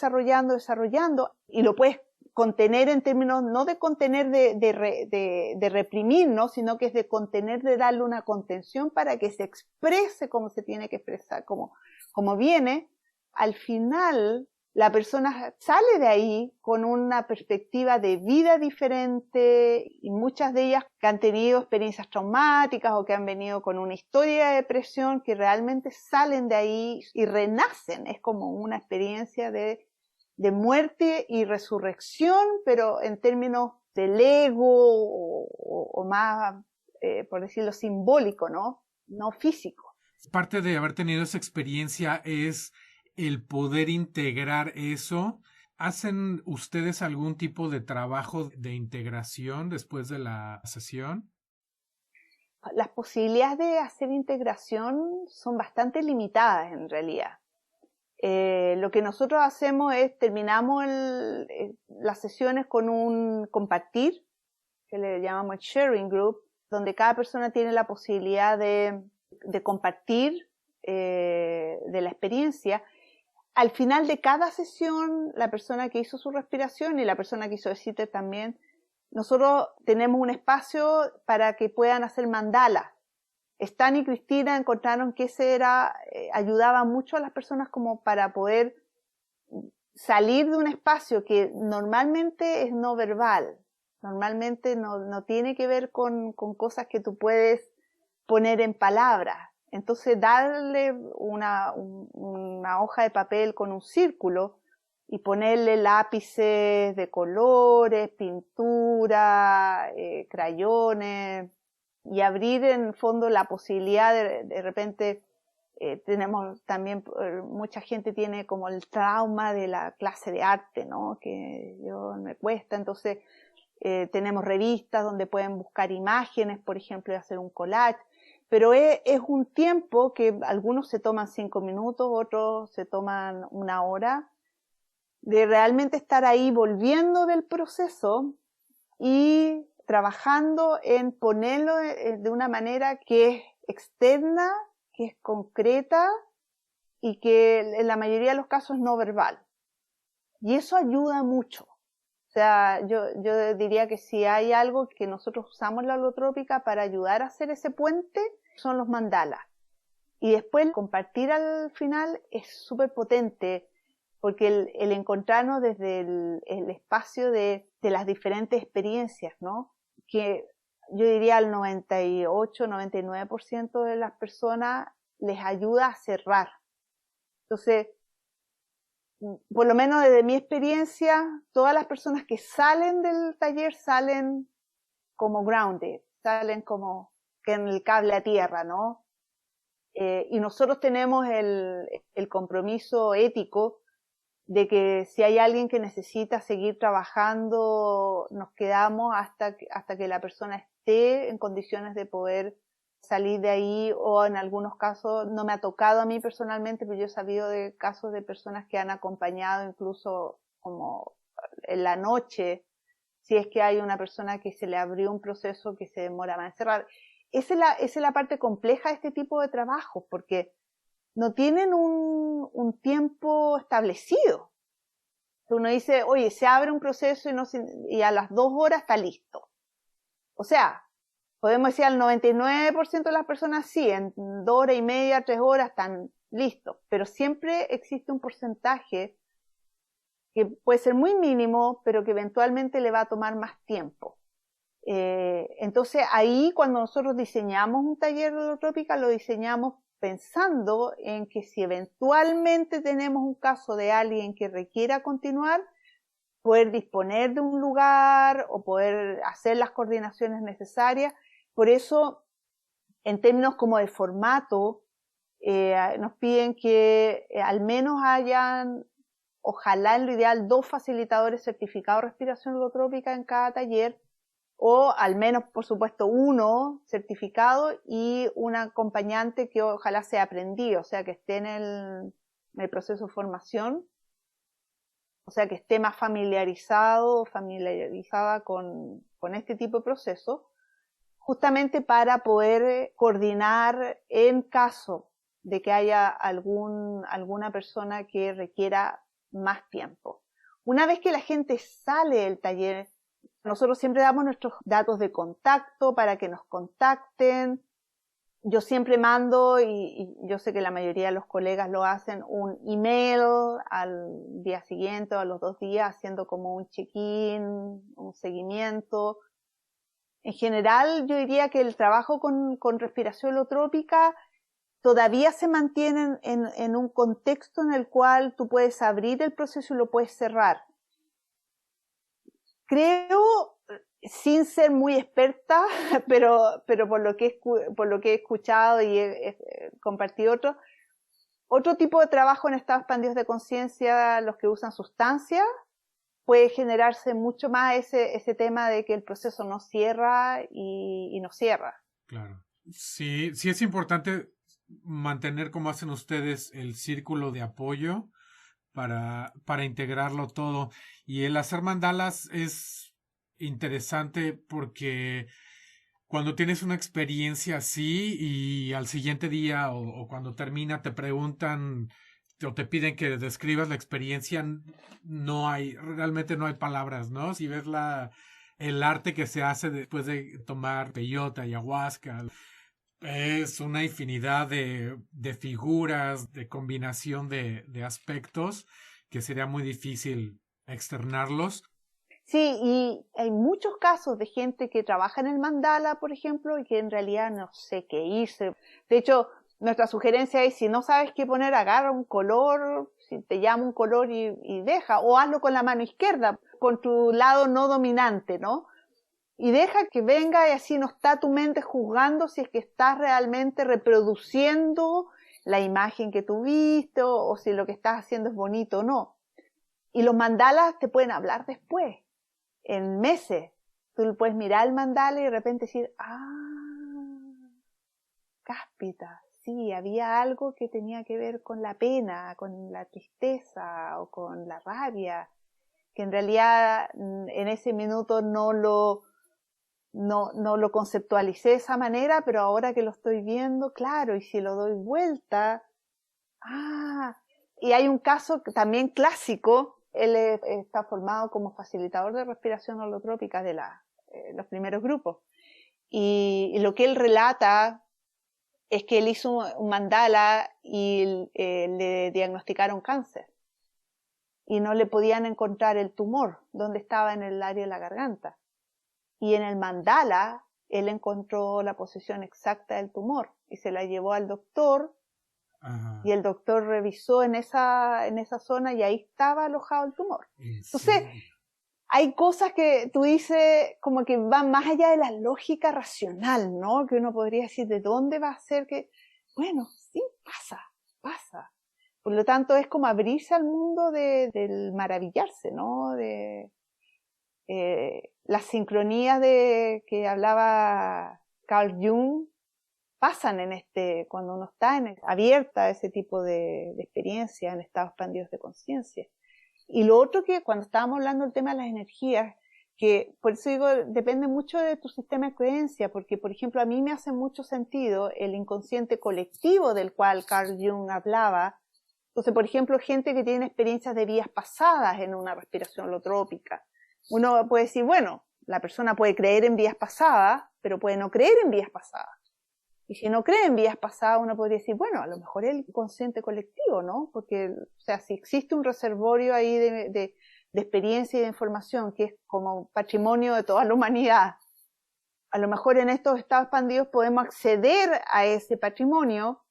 y lo puedes contener en términos no de contener de reprimir, ¿no?, sino que es de contener, de darle una contención para que se exprese como se tiene que expresar, como viene, al final la persona sale de ahí con una perspectiva de vida diferente, y muchas de ellas que han tenido experiencias traumáticas o que han venido con una historia de depresión, que realmente salen de ahí y renacen. Es como una experiencia de muerte y resurrección, pero en términos del ego o más, por decirlo, simbólico, ¿no? No físico. Parte de haber tenido esa experiencia es el poder integrar eso. ¿Hacen ustedes algún tipo de trabajo de integración después de la sesión? Las posibilidades de hacer integración son bastante limitadas en realidad. Lo que nosotros hacemos es terminamos las sesiones con un compartir, que le llamamos sharing group, donde cada persona tiene la posibilidad de compartir de la experiencia. Al final de cada sesión, la persona que hizo su respiración y la persona que hizo el sitter también, nosotros tenemos un espacio para que puedan hacer mandalas. Stan y Cristina encontraron que ese ayudaba mucho a las personas como para poder salir de un espacio que normalmente es no verbal, normalmente no tiene que ver con cosas que tú puedes poner en palabras. Entonces, darle una hoja de papel con un círculo y ponerle lápices de colores, pintura, crayones, y abrir en el fondo la posibilidad de repente, tenemos también, mucha gente tiene como el trauma de la clase de arte, ¿no?, que yo me cuesta. Entonces, tenemos revistas donde pueden buscar imágenes, por ejemplo, y hacer un collage. Pero es un tiempo que algunos se toman 5 minutos, otros se toman 1 hora, de realmente estar ahí volviendo del proceso y trabajando en ponerlo de una manera que es externa, que es concreta y que en la mayoría de los casos es no verbal. Y eso ayuda mucho. O sea, yo diría que si hay algo que nosotros usamos la holotrópica para ayudar a hacer ese puente, son los mandalas. Y después compartir al final es súper potente, porque el encontrarnos desde el espacio de las diferentes experiencias, ¿no? Que yo diría al 98, 99% de las personas les ayuda a cerrar. Entonces, por lo menos desde mi experiencia, todas las personas que salen del taller salen como grounded, salen como que en el cable a tierra, ¿no? Y nosotros tenemos el compromiso ético de que si hay alguien que necesita seguir trabajando, nos quedamos hasta que la persona esté en condiciones de poder salir de ahí, o en algunos casos, no me ha tocado a mí personalmente, pero yo he sabido de casos de personas que han acompañado incluso como en la noche, si es que hay una persona que se le abrió un proceso que se demora más en cerrar. Esa es la parte compleja de este tipo de trabajos, porque no tienen un tiempo establecido. Uno dice, oye, se abre un proceso y a las 2 horas está listo. O sea, podemos decir al 99% de las personas sí, en 2 horas y media, 3 horas están listos, pero siempre existe un porcentaje que puede ser muy mínimo, pero que eventualmente le va a tomar más tiempo. Entonces ahí cuando nosotros diseñamos un taller de holotrópica, lo diseñamos pensando en que si eventualmente tenemos un caso de alguien que requiera continuar, poder disponer de un lugar o poder hacer las coordinaciones necesarias. Por eso, en términos como de formato, nos piden que al menos hayan, ojalá en lo ideal, 2 facilitadores certificados de respiración holotrópica en cada taller, o al menos, por supuesto, 1 certificado y un acompañante que ojalá sea aprendido, o sea, que esté en el proceso de formación, o sea, que esté más familiarizada con este tipo de proceso, justamente para poder coordinar en caso de que haya alguna persona que requiera más tiempo. Una vez que la gente sale del taller, nosotros siempre damos nuestros datos de contacto para que nos contacten. Yo siempre mando, y yo sé que la mayoría de los colegas lo hacen, un email al día siguiente o a los 2 días, haciendo como un check-in, un seguimiento. En general, yo diría que el trabajo con respiración holotrópica todavía se mantiene en un contexto en el cual tú puedes abrir el proceso y lo puedes cerrar. Creo, sin ser muy experta, pero por lo que he escuchado y he compartido otro tipo de trabajo en estados expandidos de conciencia, los que usan sustancias, puede generarse mucho más ese tema de que el proceso no cierra y no cierra. Claro. Sí, sí es importante mantener, como hacen ustedes, el círculo de apoyo para integrarlo todo. Y el hacer mandalas es interesante porque cuando tienes una experiencia así y al siguiente día o cuando termina te preguntan o te piden que describas la experiencia, realmente no hay palabras, ¿no? Si ves el arte que se hace después de tomar peyote, ayahuasca, es una infinidad de figuras, de combinación de aspectos que sería muy difícil externarlos. Sí, y hay muchos casos de gente que trabaja en el mandala, por ejemplo, y que en realidad no sé qué hice. De hecho, nuestra sugerencia es, si no sabes qué poner, agarra un color, si te llama un color y deja, o hazlo con la mano izquierda, con tu lado no dominante, ¿no? Y deja que venga, y así no está tu mente juzgando si es que estás realmente reproduciendo la imagen que tuviste o si lo que estás haciendo es bonito o no. Y los mandalas te pueden hablar después, en meses. Tú puedes mirar el mandala y de repente decir, cáspita, sí, había algo que tenía que ver con la pena, con la tristeza o con la rabia, que en realidad en ese minuto no lo no lo conceptualicé de esa manera, pero ahora que lo estoy viendo, claro, y si lo doy vuelta, y hay un caso también clásico, él está formado como facilitador de respiración holotrópica de los primeros grupos, y lo que él relata es que él hizo un mandala y le diagnosticaron cáncer, y no le podían encontrar el tumor, donde estaba en el área de la garganta. Y en el mandala, él encontró la posición exacta del tumor y se la llevó al doctor. Ajá. Y el doctor revisó en esa zona y ahí estaba alojado el tumor. Entonces, hay cosas que tú dices como que van más allá de la lógica racional, ¿no? Que uno podría decir, ¿de dónde va a ser que...? Bueno, sí, pasa. Por lo tanto, es como abrirse al mundo del maravillarse, ¿no? De las sincronías de que hablaba Carl Jung pasan cuando uno está abierta a ese tipo de experiencia en estados expandidos de conciencia. Y lo otro que cuando estábamos hablando del tema de las energías, que por eso digo, depende mucho de tu sistema de creencia, porque por ejemplo a mí me hace mucho sentido el inconsciente colectivo del cual Carl Jung hablaba. Entonces, por ejemplo, gente que tiene experiencias de vidas pasadas en una respiración holotrópica. Uno puede decir, bueno, la persona puede creer en vidas pasadas, pero puede no creer en vidas pasadas. Y si no cree en vidas pasadas, uno podría decir, bueno, a lo mejor es el inconsciente colectivo, ¿no? Porque, o sea, si existe un reservorio ahí de experiencia y de información que es como patrimonio de toda la humanidad, a lo mejor en estos estados expandidos podemos acceder a ese patrimonio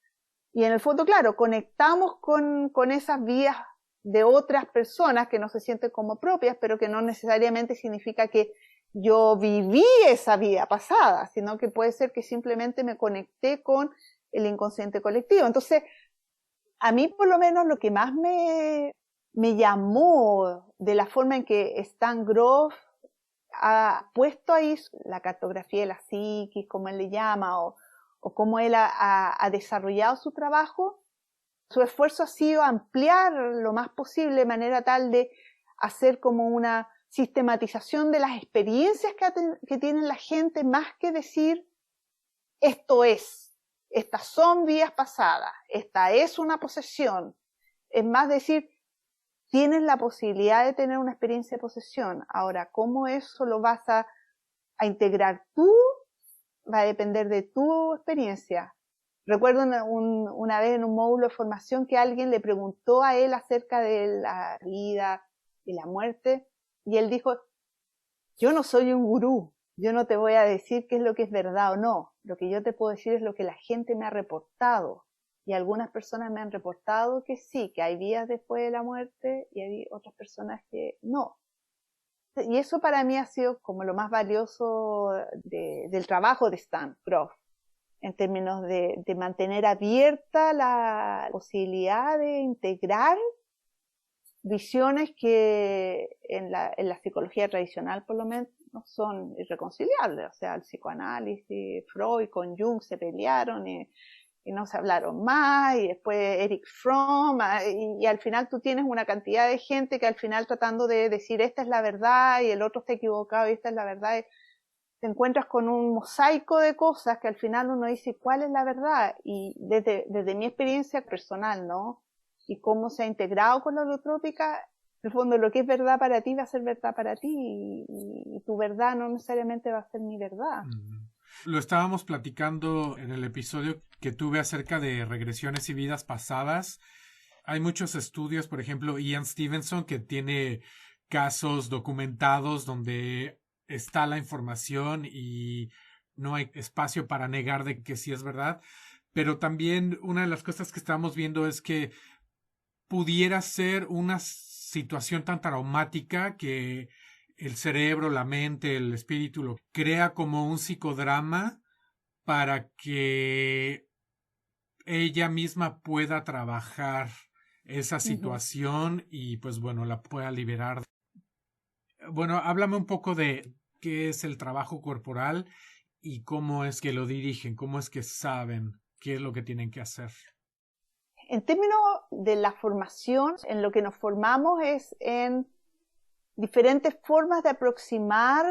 y en el fondo, claro, conectamos con esas vidas de otras personas que no se sienten como propias, pero que no necesariamente significa que yo viví esa vida pasada, sino que puede ser que simplemente me conecté con el inconsciente colectivo. Entonces, a mí por lo menos lo que más me llamó de la forma en que Stan Grof ha puesto ahí la cartografía de la psiquis, como él le llama, o cómo él ha desarrollado su trabajo, su esfuerzo ha sido ampliar lo más posible de manera tal de hacer como una sistematización de las experiencias que tiene la gente, más que decir, estas son vidas pasadas, esta es una posesión. Es más decir, tienes la posibilidad de tener una experiencia de posesión. Ahora, ¿cómo eso lo vas a integrar tú? Va a depender de tu experiencia. Recuerdo una vez en un módulo de formación que alguien le preguntó a él acerca de la vida y la muerte, y él dijo, yo no soy un gurú, yo no te voy a decir qué es lo que es verdad o no, lo que yo te puedo decir es lo que la gente me ha reportado, y algunas personas me han reportado que sí, que hay vidas después de la muerte, y hay otras personas que no. Y eso para mí ha sido como lo más valioso del trabajo de Stan Grof, en términos de mantener abierta la posibilidad de integrar visiones que en la psicología tradicional por lo menos son irreconciliables. O sea, el psicoanálisis, Freud con Jung se pelearon y no se hablaron más, y después Erich Fromm, y al final tú tienes una cantidad de gente que al final tratando de decir esta es la verdad y el otro está equivocado y esta es la verdad, y te encuentras con un mosaico de cosas que al final uno dice ¿cuál es la verdad? Y desde mi experiencia personal, ¿no? Y cómo se ha integrado con la holotrópica, en el fondo lo que es verdad para ti va a ser verdad para ti, y tu verdad no necesariamente va a ser mi verdad. Lo estábamos platicando en el episodio que tuve acerca de regresiones y vidas pasadas. Hay muchos estudios, por ejemplo, Ian Stevenson, que tiene casos documentados donde está la información y no hay espacio para negar de que sí es verdad. Pero también una de las cosas que estamos viendo es que pudiera ser una situación tan traumática que el cerebro, la mente, el espíritu lo crea como un psicodrama para que ella misma pueda trabajar esa situación y pues bueno, la pueda liberar. Bueno, háblame un poco de qué es el trabajo corporal y cómo es que lo dirigen, cómo es que saben qué es lo que tienen que hacer. En términos de la formación, en lo que nos formamos es en diferentes formas de aproximar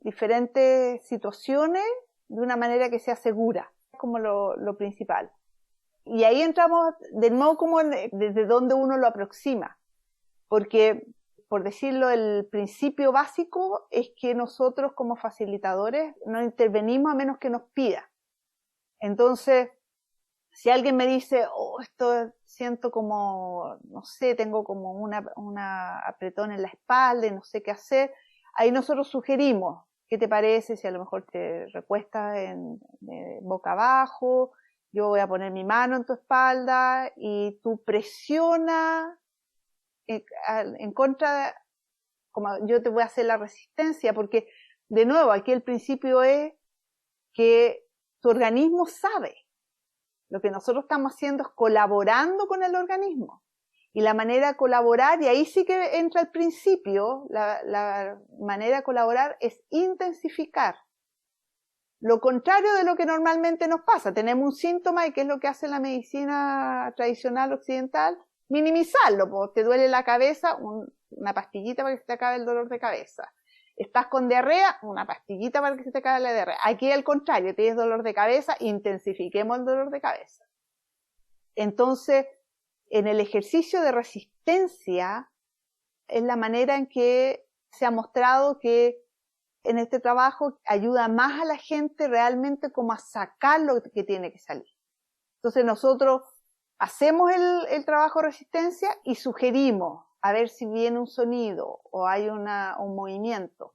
diferentes situaciones de una manera que sea segura, como lo principal. Y ahí entramos de nuevo como desde donde uno lo aproxima, porque, por decirlo, el principio básico es que nosotros como facilitadores no intervenimos a menos que nos pida. Entonces, si alguien me dice, esto siento como, no sé, tengo como una apretón en la espalda y no sé qué hacer, ahí nosotros sugerimos, ¿qué te parece si a lo mejor te recuestas boca abajo? Yo voy a poner mi mano en tu espalda y tú presiona en contra, como yo te voy a hacer la resistencia, porque de nuevo aquí el principio es que tu organismo sabe. Lo que nosotros estamos haciendo es colaborando con el organismo. Y la manera de colaborar, y ahí sí que entra el principio, la manera de colaborar es intensificar. Lo contrario de lo que normalmente nos pasa. Tenemos un síntoma y ¿qué es lo que hace la medicina tradicional occidental? Minimizarlo. Pues te duele la cabeza, una pastillita para que se te acabe el dolor de cabeza. Estás con diarrea, una pastillita para que se te acabe la diarrea. Aquí al contrario, tienes dolor de cabeza, intensifiquemos el dolor de cabeza. Entonces, en el ejercicio de resistencia es la manera en que se ha mostrado que en este trabajo ayuda más a la gente realmente como a sacar lo que tiene que salir. Entonces nosotros hacemos el trabajo de resistencia y sugerimos a ver si viene un sonido o hay un movimiento.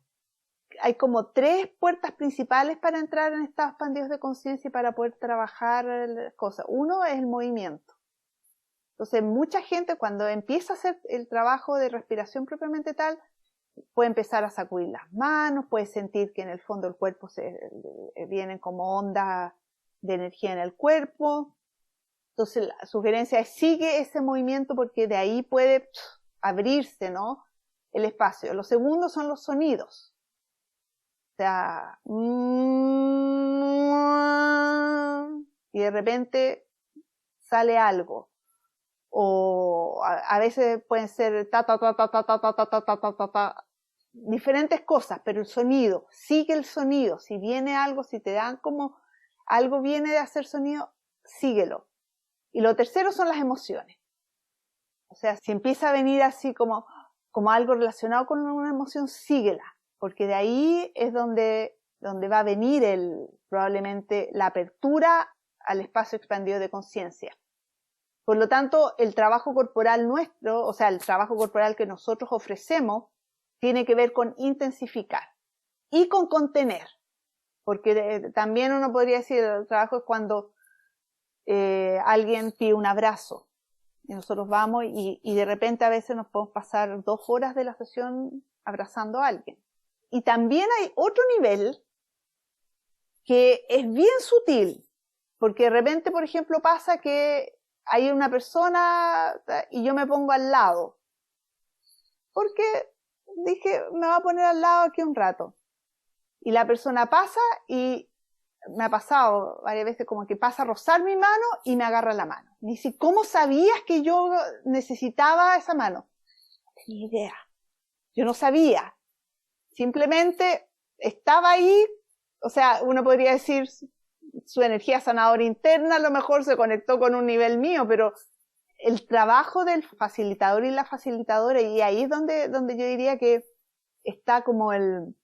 Hay como 3 puertas principales para entrar en estados expandidos de conciencia y para poder trabajar cosas. Uno es el movimiento. Entonces mucha gente cuando empieza a hacer el trabajo de respiración propiamente tal, puede empezar a sacudir las manos, puede sentir que en el fondo del cuerpo vienen como ondas de energía en el cuerpo. Entonces la sugerencia es sigue ese movimiento porque de ahí puede abrirse, ¿no?, el espacio. Lo segundo son los sonidos. O sea, y de repente sale algo. O a veces pueden ser diferentes cosas, pero el sonido, sigue el sonido. Si viene algo, si te dan como algo viene de hacer sonido, síguelo. Y lo tercero son las emociones. O sea, si empieza a venir así como algo relacionado con una emoción, síguela, porque de ahí es donde va a venir probablemente la apertura al espacio expandido de conciencia. Por lo tanto, el trabajo corporal nuestro, o sea, el trabajo corporal que nosotros ofrecemos, tiene que ver con intensificar y con contener. Porque también uno podría decir, el trabajo es cuando alguien pide un abrazo. Y nosotros vamos y de repente a veces nos podemos pasar 2 horas de la sesión abrazando a alguien. Y también hay otro nivel que es bien sutil. Porque de repente, por ejemplo, pasa que hay una persona y yo me pongo al lado. Porque dije, me va a poner al lado aquí un rato. Y la persona pasa y me ha pasado varias veces como que pasa a rozar mi mano y me agarra la mano. Me dice, ¿cómo sabías que yo necesitaba esa mano? No tenía idea. Yo no sabía. Simplemente estaba ahí. O sea, uno podría decir su energía sanadora interna a lo mejor se conectó con un nivel mío, pero el trabajo del facilitador y la facilitadora, y ahí es donde yo diría que está como el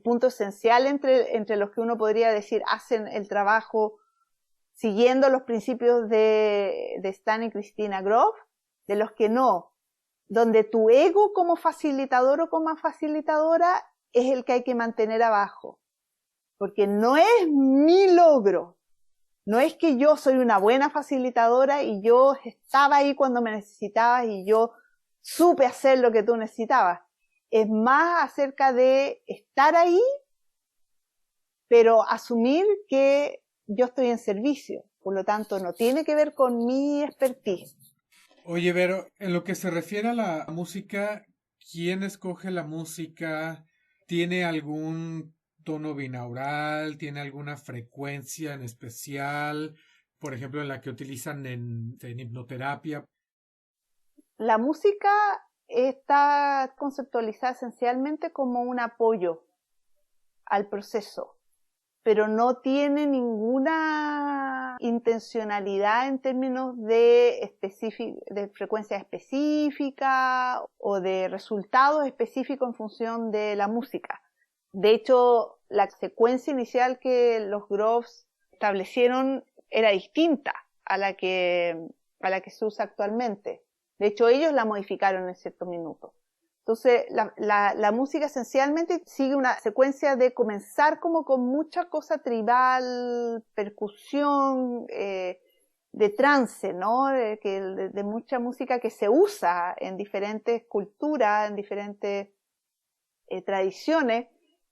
punto esencial entre los que uno podría decir hacen el trabajo siguiendo los principios de Stan y Christina Grof, de los que no, donde tu ego como facilitador o como facilitadora es el que hay que mantener abajo, porque no es mi logro, no es que yo soy una buena facilitadora y yo estaba ahí cuando me necesitabas y yo supe hacer lo que tú necesitabas. Es más acerca de estar ahí, pero asumir que yo estoy en servicio. Por lo tanto, no tiene que ver con mi expertise. Oye, Vero, en lo que se refiere a la música, ¿quién escoge la música? ¿Tiene algún tono binaural? ¿Tiene alguna frecuencia en especial? Por ejemplo, en la que utilizan en hipnoterapia. La música está conceptualizada esencialmente como un apoyo. al proceso, pero no tiene ninguna intencionalidad en términos de frecuencia específica o de resultados específicos en función de la música. De hecho, la secuencia inicial que los Groves establecieron era distinta a la que se usa actualmente. De hecho, ellos la modificaron en ciertos minutos. Entonces, la música esencialmente sigue una secuencia de comenzar como con mucha cosa tribal, percusión, de trance, ¿no? De mucha música que se usa en diferentes culturas, en diferentes tradiciones,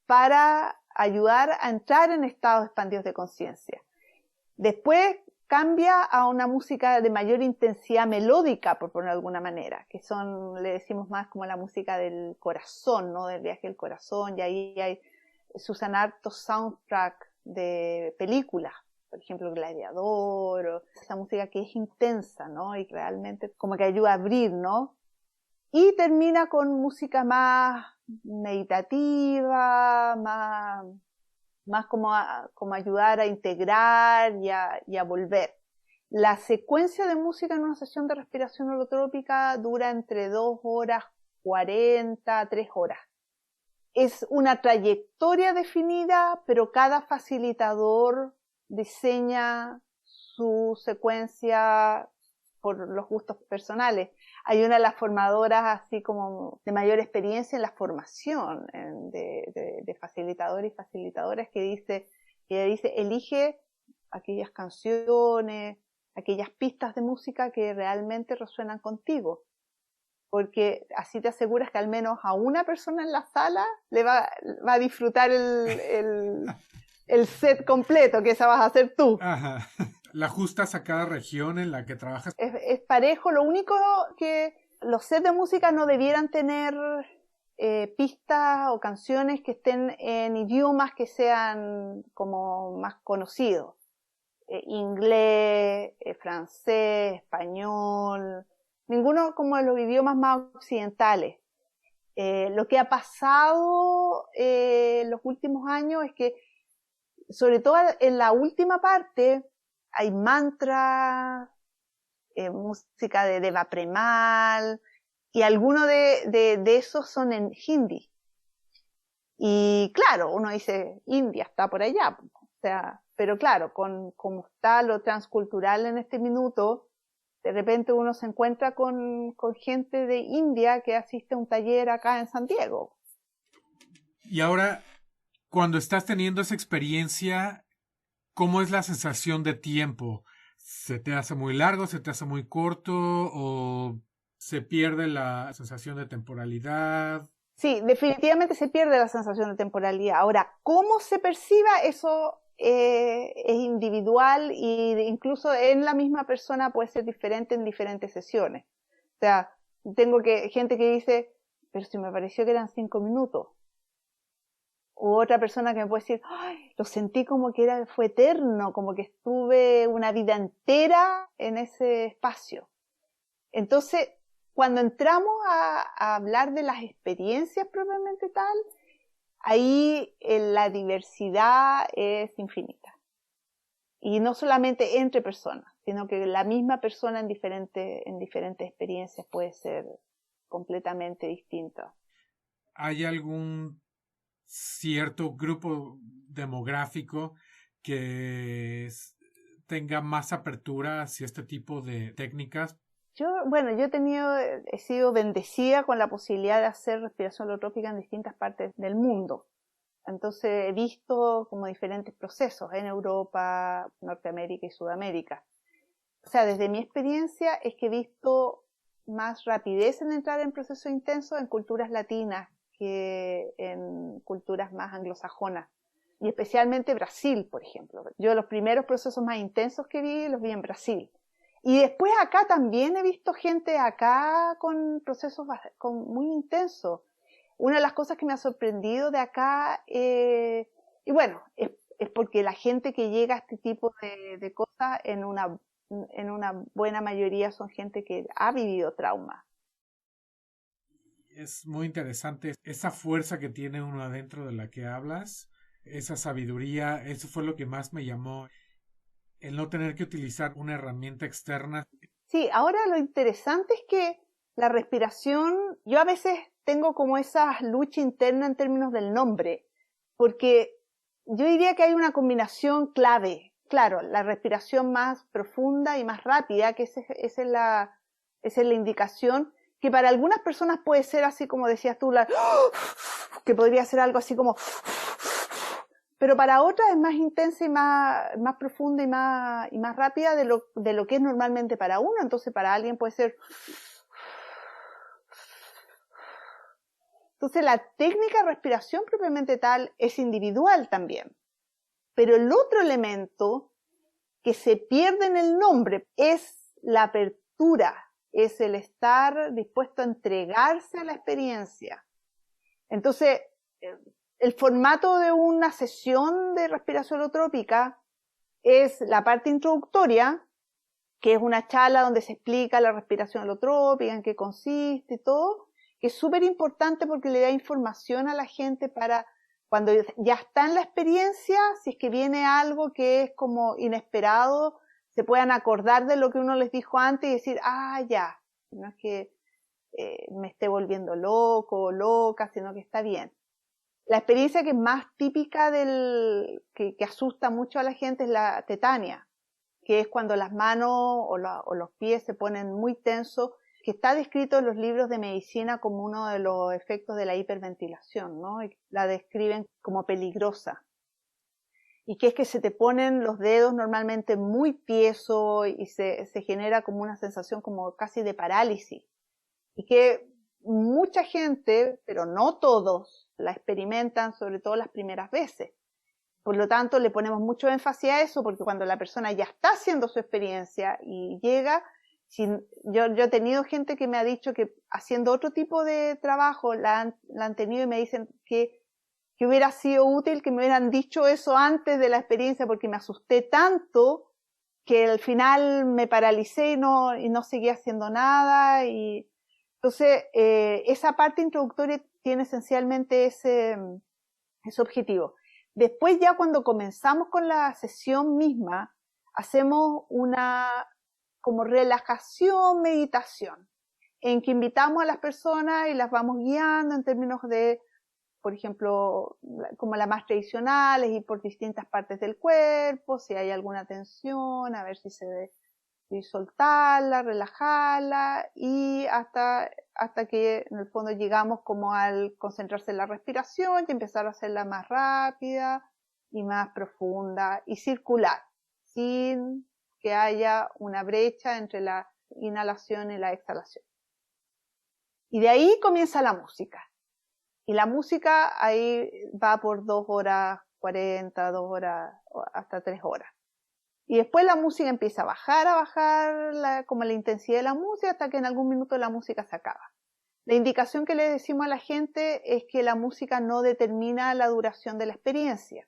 para ayudar a entrar en estados expandidos de conciencia. Después cambia a una música de mayor intensidad melódica, por ponerlo de alguna manera, que le decimos más como la música del corazón, ¿no? Del viaje del corazón, y ahí se usan hartos soundtrack de películas, por ejemplo Gladiador, o esa música que es intensa, ¿no? Y realmente como que ayuda a abrir, ¿no? Y termina con música más meditativa, más como ayudar a integrar y a volver. La secuencia de música en una sesión de respiración holotrópica dura entre 2 horas 40, 3 horas. Es una trayectoria definida, pero cada facilitador diseña su secuencia por los gustos personales. Hay una de las formadoras así como de mayor experiencia en la formación de facilitadores y facilitadoras que dice, elige aquellas canciones, aquellas pistas de música que realmente resuenan contigo, porque así te aseguras que al menos a una persona en la sala le va a disfrutar el set completo, que esa vas a hacer tú. Ajá. ¿La ajustas a cada región en la que trabajas? Es parejo, lo único que los sets de música no debieran tener pistas o canciones que estén en idiomas que sean como más conocidos. Inglés, francés, español, ninguno como de los idiomas más occidentales. Lo que ha pasado en los últimos años es que, sobre todo en la última parte, hay mantras, música de Deva Premal, y algunos de esos son en hindi. Y claro, uno dice, India está por allá. O sea, pero claro, como está lo transcultural en este minuto, de repente uno se encuentra con gente de India que asiste a un taller acá en San Diego. Y ahora, cuando estás teniendo esa experiencia, ¿cómo es la sensación de tiempo? ¿Se te hace muy largo, se te hace muy corto o se pierde la sensación de temporalidad? Sí, definitivamente se pierde la sensación de temporalidad. Ahora, ¿cómo se perciba eso? Es individual e incluso en la misma persona puede ser diferente en diferentes sesiones. O sea, tengo gente que dice, pero si me pareció que eran 5 minutos. U otra persona que me puede decir, ay, lo sentí como que fue eterno, como que estuve una vida entera en ese espacio. Entonces, cuando entramos a hablar de las experiencias propiamente tal, ahí la diversidad es infinita. Y no solamente entre personas, sino que la misma persona en diferentes experiencias puede ser completamente distinta. ¿Hay algún cierto grupo demográfico que tenga más apertura hacia este tipo de técnicas? Yo he sido bendecida con la posibilidad de hacer respiración holotrópica en distintas partes del mundo. Entonces he visto como diferentes procesos en Europa, Norteamérica y Sudamérica. O sea, desde mi experiencia es que he visto más rapidez en entrar en procesos intensos en culturas latinas que en culturas más anglosajonas. Y especialmente Brasil, por ejemplo. Yo los primeros procesos más intensos que los vi en Brasil. Y después acá también he visto gente acá con procesos muy intensos. Una de las cosas que me ha sorprendido de acá, y bueno, es porque la gente que llega a este tipo de cosas en una buena mayoría son gente que ha vivido trauma. Es muy interesante esa fuerza que tiene uno adentro de la que hablas esa sabiduría, eso fue lo que más me llamó, el no tener que utilizar una herramienta externa. Sí, ahora lo interesante es que la respiración, yo a veces tengo como esa lucha interna en términos del nombre, porque yo diría que hay una combinación clave. Claro, la respiración más profunda y más rápida, que esa es la indicación, que para algunas personas puede ser así como decías tú, que podría ser algo así como... Pero para otras es más intensa y más profunda y más rápida de lo que es normalmente para uno. Entonces para alguien puede ser... Entonces la técnica de respiración propiamente tal es individual también. Pero el otro elemento que se pierde en el nombre es la apertura, es el estar dispuesto a entregarse a la experiencia. Entonces, el formato de una sesión de respiración holotrópica es la parte introductoria, que es una charla donde se explica la respiración holotrópica, en qué consiste y todo, que es súper importante porque le da información a la gente para cuando ya está en la experiencia, si es que viene algo que es como inesperado, se puedan acordar de lo que uno les dijo antes y decir, ya, no es que me esté volviendo loco o loca, sino que está bien. La experiencia que es más típica que asusta mucho a la gente es la tetania, que es cuando las manos o los pies se ponen muy tensos, que está descrito en los libros de medicina como uno de los efectos de la hiperventilación, ¿no? Y la describen como peligrosa. Y que es que se te ponen los dedos normalmente muy tiesos y se genera como una sensación como casi de parálisis. Y que mucha gente, pero no todos, la experimentan, sobre todo las primeras veces. Por lo tanto, le ponemos mucho énfasis a eso, porque cuando la persona ya está haciendo su experiencia y llega, yo he tenido gente que me ha dicho que haciendo otro tipo de trabajo la han tenido y me dicen que hubiera sido útil que me hubieran dicho eso antes de la experiencia, porque me asusté tanto que al final me paralicé y no seguí haciendo nada. Y entonces, esa parte introductoria tiene esencialmente ese objetivo. Después ya cuando comenzamos con la sesión misma, hacemos una como relajación, meditación, en que invitamos a las personas y las vamos guiando en términos de, por ejemplo, como las más tradicionales, y por distintas partes del cuerpo, si hay alguna tensión, a ver si soltarla, relajarla, y hasta que en el fondo llegamos como al concentrarse en la respiración y empezar a hacerla más rápida y más profunda y circular, sin que haya una brecha entre la inhalación y la exhalación. Y de ahí comienza la música. Y la música ahí va por 2 horas 40, 2 horas, hasta 3 horas. Y después la música empieza a bajar como la intensidad de la música, hasta que en algún minuto la música se acaba. La indicación que le decimos a la gente es que la música no determina la duración de la experiencia.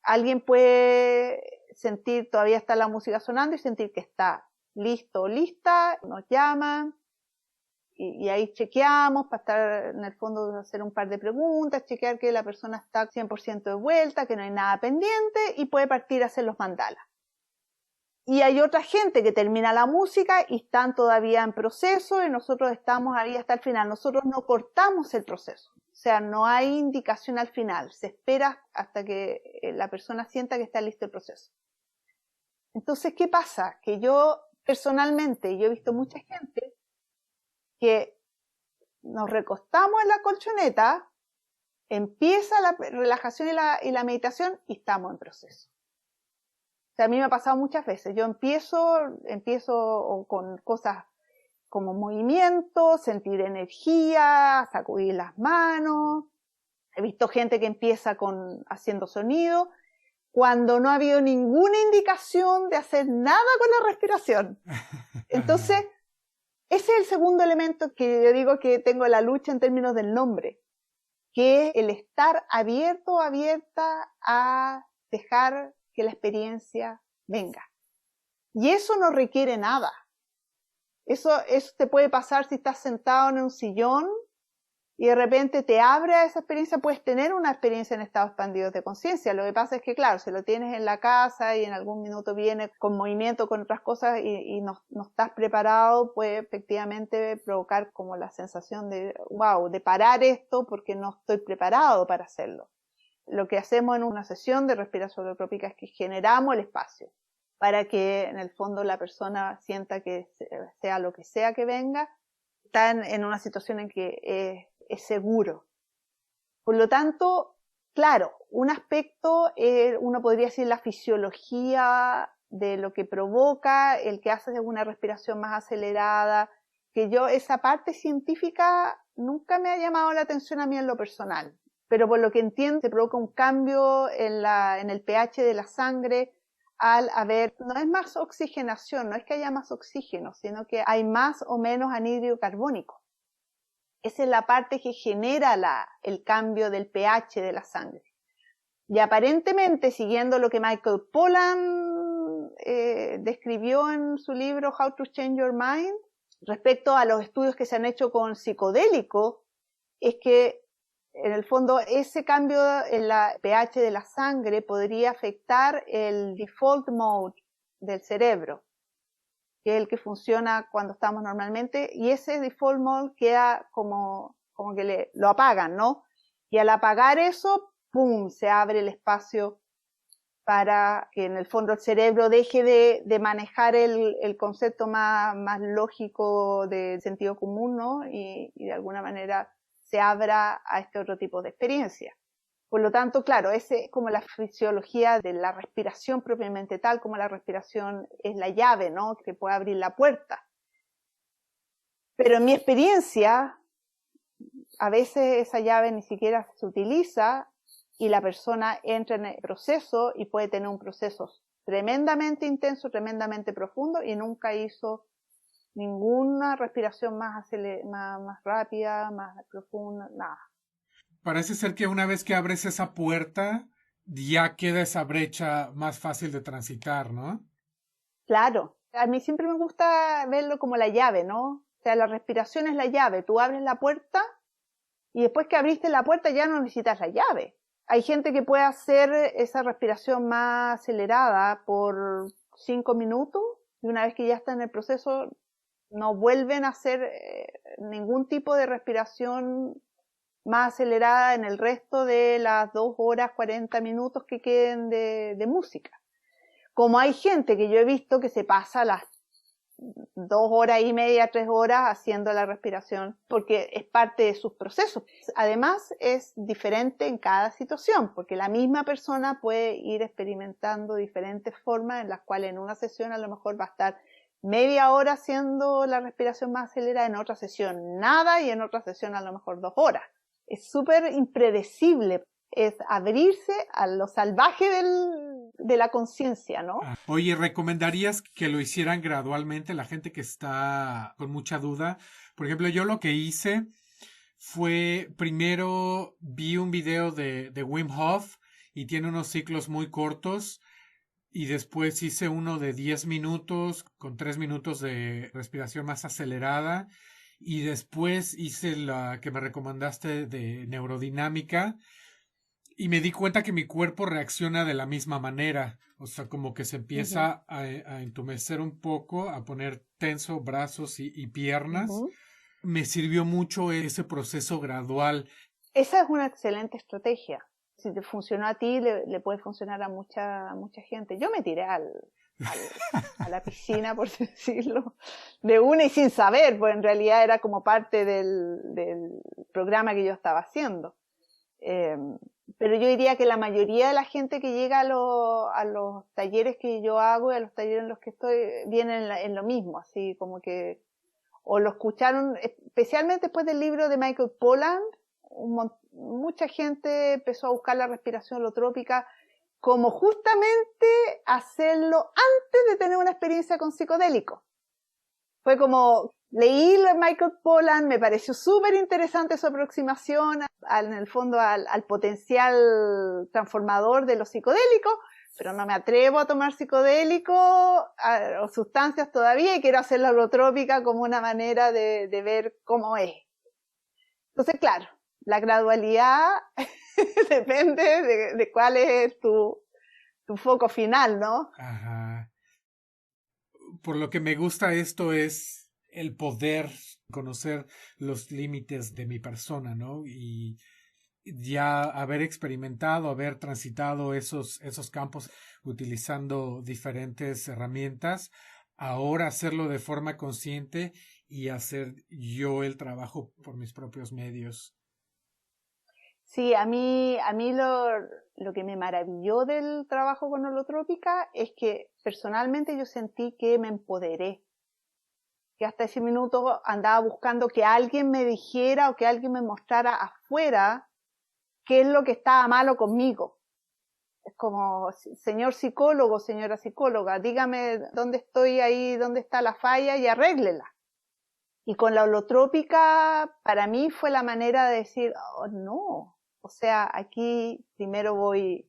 Alguien puede sentir, todavía está la música sonando y sentir que está listo o lista, nos llaman y ahí chequeamos para estar en el fondo, hacer un par de preguntas, chequear que la persona está 100% de vuelta, que no hay nada pendiente y puede partir a hacer los mandalas. Y hay otra gente que termina la música y están todavía en proceso y nosotros estamos ahí hasta el final. Nosotros no cortamos el proceso. O sea, no hay indicación al final. Se espera hasta que la persona sienta que está listo el proceso. Entonces, ¿qué pasa? Que yo personalmente, yo he visto mucha gente que nos recostamos en la colchoneta, empieza la relajación y la meditación y estamos en proceso. O sea, a mí me ha pasado muchas veces. Yo empiezo con cosas como movimiento, sentir energía, sacudir las manos. He visto gente que empieza haciendo sonido, cuando no ha habido ninguna indicación de hacer nada con la respiración. Entonces, ese es el segundo elemento que yo digo que tengo la lucha en términos del nombre, que es el estar abierto o abierta a dejar que la experiencia venga. Y eso no requiere nada. Eso te puede pasar si estás sentado en un sillón y de repente te abre a esa experiencia, puedes tener una experiencia en estados expandidos de conciencia. Lo que pasa es que, claro, si lo tienes en la casa y en algún minuto viene con movimiento, con otras cosas y no estás preparado, puede efectivamente provocar como la sensación de, wow, de parar esto porque no estoy preparado para hacerlo. Lo que hacemos en una sesión de respiración holotrópica es que generamos el espacio para que en el fondo la persona sienta que sea lo que sea que venga, está en una situación en que es seguro. Por lo tanto, claro, un aspecto, uno podría decir la fisiología de lo que provoca, el que hace una respiración más acelerada, que yo esa parte científica nunca me ha llamado la atención a mí en lo personal, pero por lo que entiendo se provoca un cambio en el pH de la sangre al haber, no es más oxigenación, no es que haya más oxígeno, sino que hay más o menos anhídrido carbónico. Esa es la parte que genera el cambio del pH de la sangre. Y aparentemente, siguiendo lo que Michael Pollan describió en su libro How to Change Your Mind, respecto a los estudios que se han hecho con psicodélicos, es que en el fondo ese cambio en la pH de la sangre podría afectar el default mode del cerebro, que es el que funciona cuando estamos normalmente, y ese default mode queda como que lo apagan, ¿no? Y al apagar eso, ¡pum!, se abre el espacio para que en el fondo el cerebro deje de manejar el concepto más lógico de sentido común, ¿no? Y de alguna manera se abra a este otro tipo de experiencia. Por lo tanto, claro, ese es como la fisiología de la respiración propiamente tal, como la respiración es la llave, ¿no?, que puede abrir la puerta. Pero en mi experiencia, a veces esa llave ni siquiera se utiliza y la persona entra en el proceso y puede tener un proceso tremendamente intenso, tremendamente profundo y nunca hizo ninguna respiración más rápida, más profunda, nada. Parece ser que una vez que abres esa puerta, ya queda esa brecha más fácil de transitar, ¿no? Claro. A mí siempre me gusta verlo como la llave, ¿no? O sea, la respiración es la llave. Tú abres la puerta y después que abriste la puerta ya no necesitas la llave. Hay gente que puede hacer esa respiración más acelerada por 5 minutos y una vez que ya está en el proceso no vuelven a hacer ningún tipo de respiración más acelerada en el resto de las 2 horas 40 minutos que queden de música. Como hay gente que yo he visto que se pasa las 2 horas y media, 3 horas haciendo la respiración porque es parte de sus procesos. Además es diferente en cada situación porque la misma persona puede ir experimentando diferentes formas en las cuales en una sesión a lo mejor va a estar media hora haciendo la respiración más acelerada, en otra sesión nada y en otra sesión a lo mejor 2 horas. Es súper impredecible, es abrirse a lo salvaje de la conciencia, ¿no? Oye, ¿recomendarías que lo hicieran gradualmente la gente que está con mucha duda? Por ejemplo, yo lo que hice fue, primero vi un video de Wim Hof y tiene unos ciclos muy cortos y después hice uno de 10 minutos con 3 minutos de respiración más acelerada y después hice la que me recomendaste de neurodinámica y me di cuenta que mi cuerpo reacciona de la misma manera, o sea, como que se empieza a entumecer un poco, a poner tenso brazos y piernas. Me sirvió mucho ese proceso gradual. Esa es una excelente estrategia. Si te funcionó a ti, le puede funcionar a mucha gente. Yo me tiré a la piscina, por decirlo, de una y sin saber, pues en realidad era como parte del programa que yo estaba haciendo. Pero yo diría que la mayoría de la gente que llega a los talleres que yo hago y a los talleres en los que estoy, vienen en lo mismo, así como que o lo escucharon, especialmente después del libro de Michael Pollan, mucha gente empezó a buscar la respiración holotrópica como justamente hacerlo antes de tener una experiencia con psicodélicos. Fue como, leí Michael Pollan, me pareció súper interesante su aproximación en el fondo al potencial transformador de los psicodélicos, pero no me atrevo a tomar psicodélicos o sustancias todavía y quiero hacer la holotrópica como una manera de ver cómo es. Entonces, claro, la gradualidad depende de cuál es tu foco final, ¿no? Ajá. Por lo que me gusta esto es el poder conocer los límites de mi persona, ¿no? Y ya haber experimentado, haber transitado esos campos utilizando diferentes herramientas, ahora hacerlo de forma consciente y hacer yo el trabajo por mis propios medios. Sí, a mí lo que me maravilló del trabajo con holotrópica es que personalmente yo sentí que me empoderé, que hasta ese minuto andaba buscando que alguien me dijera o que alguien me mostrara afuera qué es lo que estaba malo conmigo. Es como, señor psicólogo, señora psicóloga, dígame dónde estoy ahí, dónde está la falla y arréglela. Y con la holotrópica, para mí fue la manera de decir, oh, no, o sea, aquí primero voy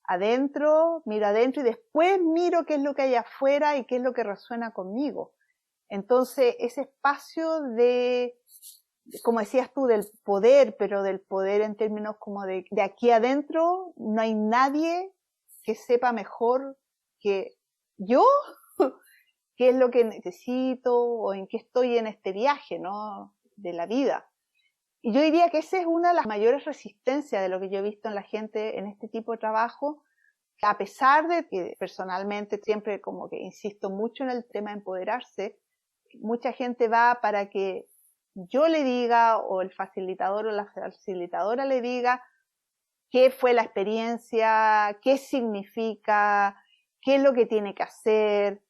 adentro, miro adentro y después miro qué es lo que hay afuera y qué es lo que resuena conmigo. Entonces, ese espacio de, como decías tú, del poder, pero del poder en términos como de aquí adentro, no hay nadie que sepa mejor que yo qué es lo que necesito o en qué estoy en este viaje, ¿no? De la vida. Y yo diría que esa es una de las mayores resistencias de lo que yo he visto en la gente en este tipo de trabajo, que a pesar de que personalmente siempre como que insisto mucho en el tema de empoderarse, mucha gente va para que yo le diga o el facilitador o la facilitadora le diga qué fue la experiencia, qué significa, qué es lo que tiene que hacer.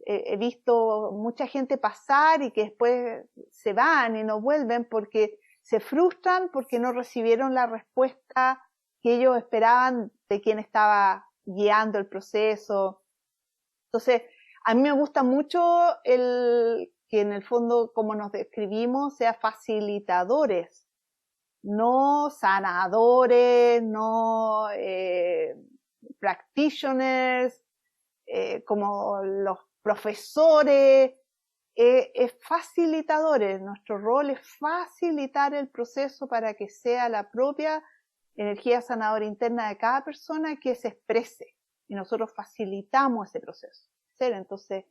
He visto mucha gente pasar y que después se van y no vuelven porque se frustran porque no recibieron la respuesta que ellos esperaban de quien estaba guiando el proceso. Entonces, a mí me gusta mucho que en el fondo, como nos describimos, sea facilitadores, no sanadores, no practitioners, como los profesores, es facilitadores. Nuestro rol es facilitar el proceso para que sea la propia energía sanadora interna de cada persona que se exprese. Y nosotros facilitamos ese proceso. Entonces,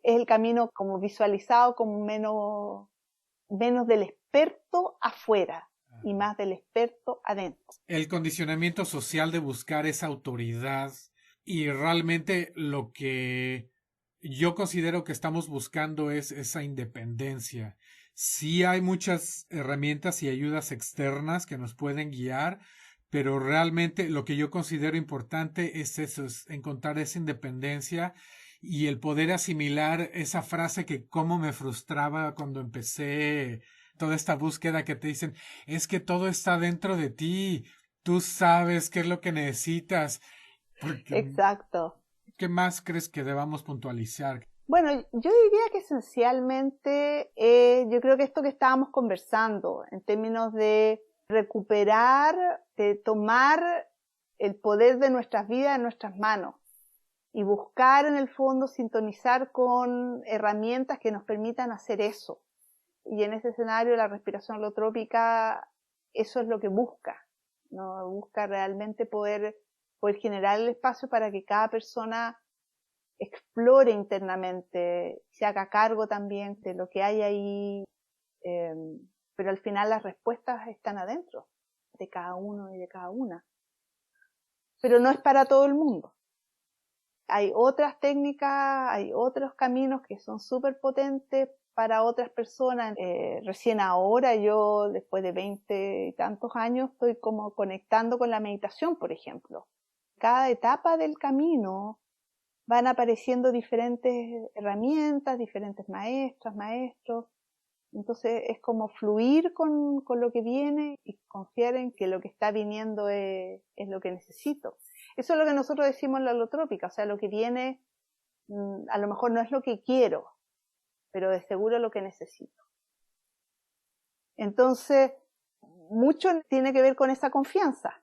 es el camino como visualizado como menos del experto afuera y más del experto adentro. El condicionamiento social de buscar esa autoridad y realmente lo que yo considero que estamos buscando es esa independencia. Sí hay muchas herramientas y ayudas externas que nos pueden guiar, pero realmente lo que yo considero importante es eso, es encontrar esa independencia y el poder asimilar esa frase que cómo me frustraba cuando empecé toda esta búsqueda que te dicen, es que todo está dentro de ti, tú sabes qué es lo que necesitas. Porque, exacto. ¿qué más crees que debamos puntualizar? Bueno, yo diría que esencialmente, yo creo que esto que estábamos conversando, en términos de recuperar, de tomar el poder de nuestras vidas en nuestras manos y buscar en el fondo sintonizar con herramientas que nos permitan hacer eso. Y en ese escenario la respiración holotrópica, eso es lo que busca, ¿no? Busca realmente poder generar el espacio para que cada persona explore internamente, se haga cargo también de lo que hay ahí, pero al final las respuestas están adentro de cada uno y de cada una. Pero no es para todo el mundo. Hay otras técnicas, hay otros caminos que son súper potentes para otras personas. Recién ahora yo, después de 20 y tantos años, estoy como conectando con la meditación, por ejemplo. Cada etapa del camino van apareciendo diferentes herramientas, diferentes maestras, maestros. Entonces es como fluir con lo que viene y confiar en que lo que está viniendo es lo que necesito. Eso es lo que nosotros decimos en la holotrópica, o sea, lo que viene a lo mejor no es lo que quiero, pero de seguro lo que necesito. Entonces, mucho tiene que ver con esa confianza,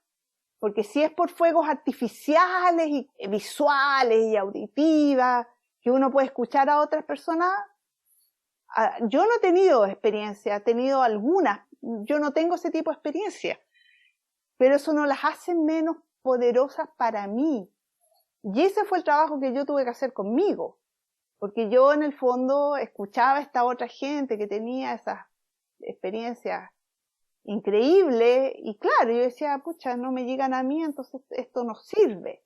porque si es por fuegos artificiales y visuales y auditivas, que uno puede escuchar a otras personas, yo no he tenido experiencia, he tenido algunas yo no tengo ese tipo de experiencia, pero eso no las hace menos poderosas para mí. Y ese fue el trabajo que yo tuve que hacer conmigo, porque yo en el fondo escuchaba a esta otra gente que tenía esas experiencias increíbles y claro, yo decía, pucha, no me llegan a mí, entonces esto no sirve.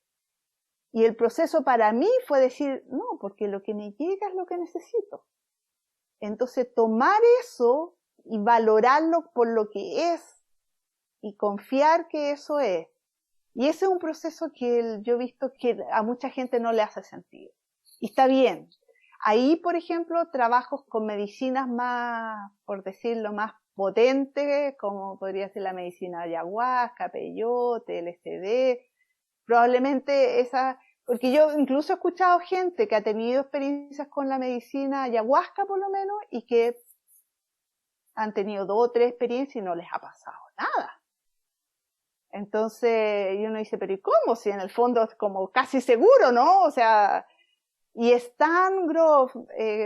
Y el proceso para mí fue decir, no, porque lo que me llega es lo que necesito. Entonces tomar eso y valorarlo por lo que es y confiar que eso es. Y ese es un proceso que yo he visto que a mucha gente no le hace sentido. Y está bien. Ahí, por ejemplo, trabajos con medicinas más, por decirlo, más potentes, como podría ser la medicina ayahuasca, peyote, LSD, probablemente esa, porque yo incluso he escuchado gente que ha tenido experiencias con la medicina ayahuasca por lo menos, y que han tenido 2 o 3 experiencias y no les ha pasado nada. Entonces, y uno dice, pero ¿y cómo? Si en el fondo es como casi seguro, ¿no? O sea, y Stan Grof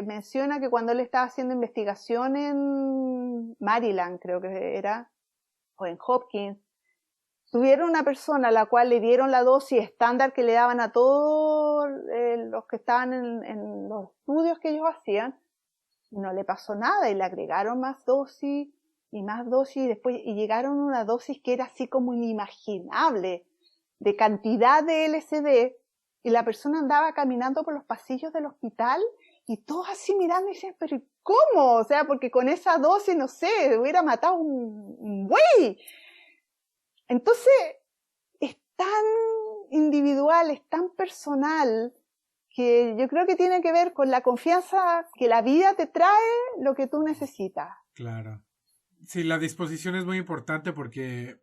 menciona que cuando él estaba haciendo investigación en Maryland, creo que era, o en Hopkins, tuvieron una persona a la cual le dieron la dosis estándar que le daban a todos los que estaban en los estudios que ellos hacían, y no le pasó nada, y le agregaron más dosis, y más dosis, y después y llegaron a una dosis que era así como inimaginable, de cantidad de LSD, y la persona andaba caminando por los pasillos del hospital, y todos así mirando y dicen, pero ¿cómo? O sea, porque con esa dosis, no sé, hubiera matado un buey. Entonces, es tan individual, es tan personal, que yo creo que tiene que ver con la confianza que la vida te trae lo que tú necesitas. Claro. Sí, la disposición es muy importante porque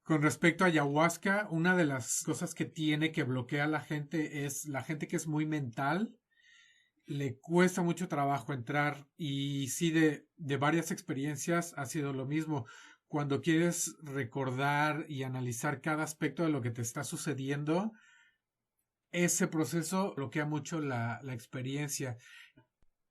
con respecto a ayahuasca, una de las cosas que tiene que bloquear a la gente es la gente que es muy mental, le cuesta mucho trabajo entrar y sí de varias experiencias ha sido lo mismo. Cuando quieres recordar y analizar cada aspecto de lo que te está sucediendo, ese proceso bloquea mucho la experiencia.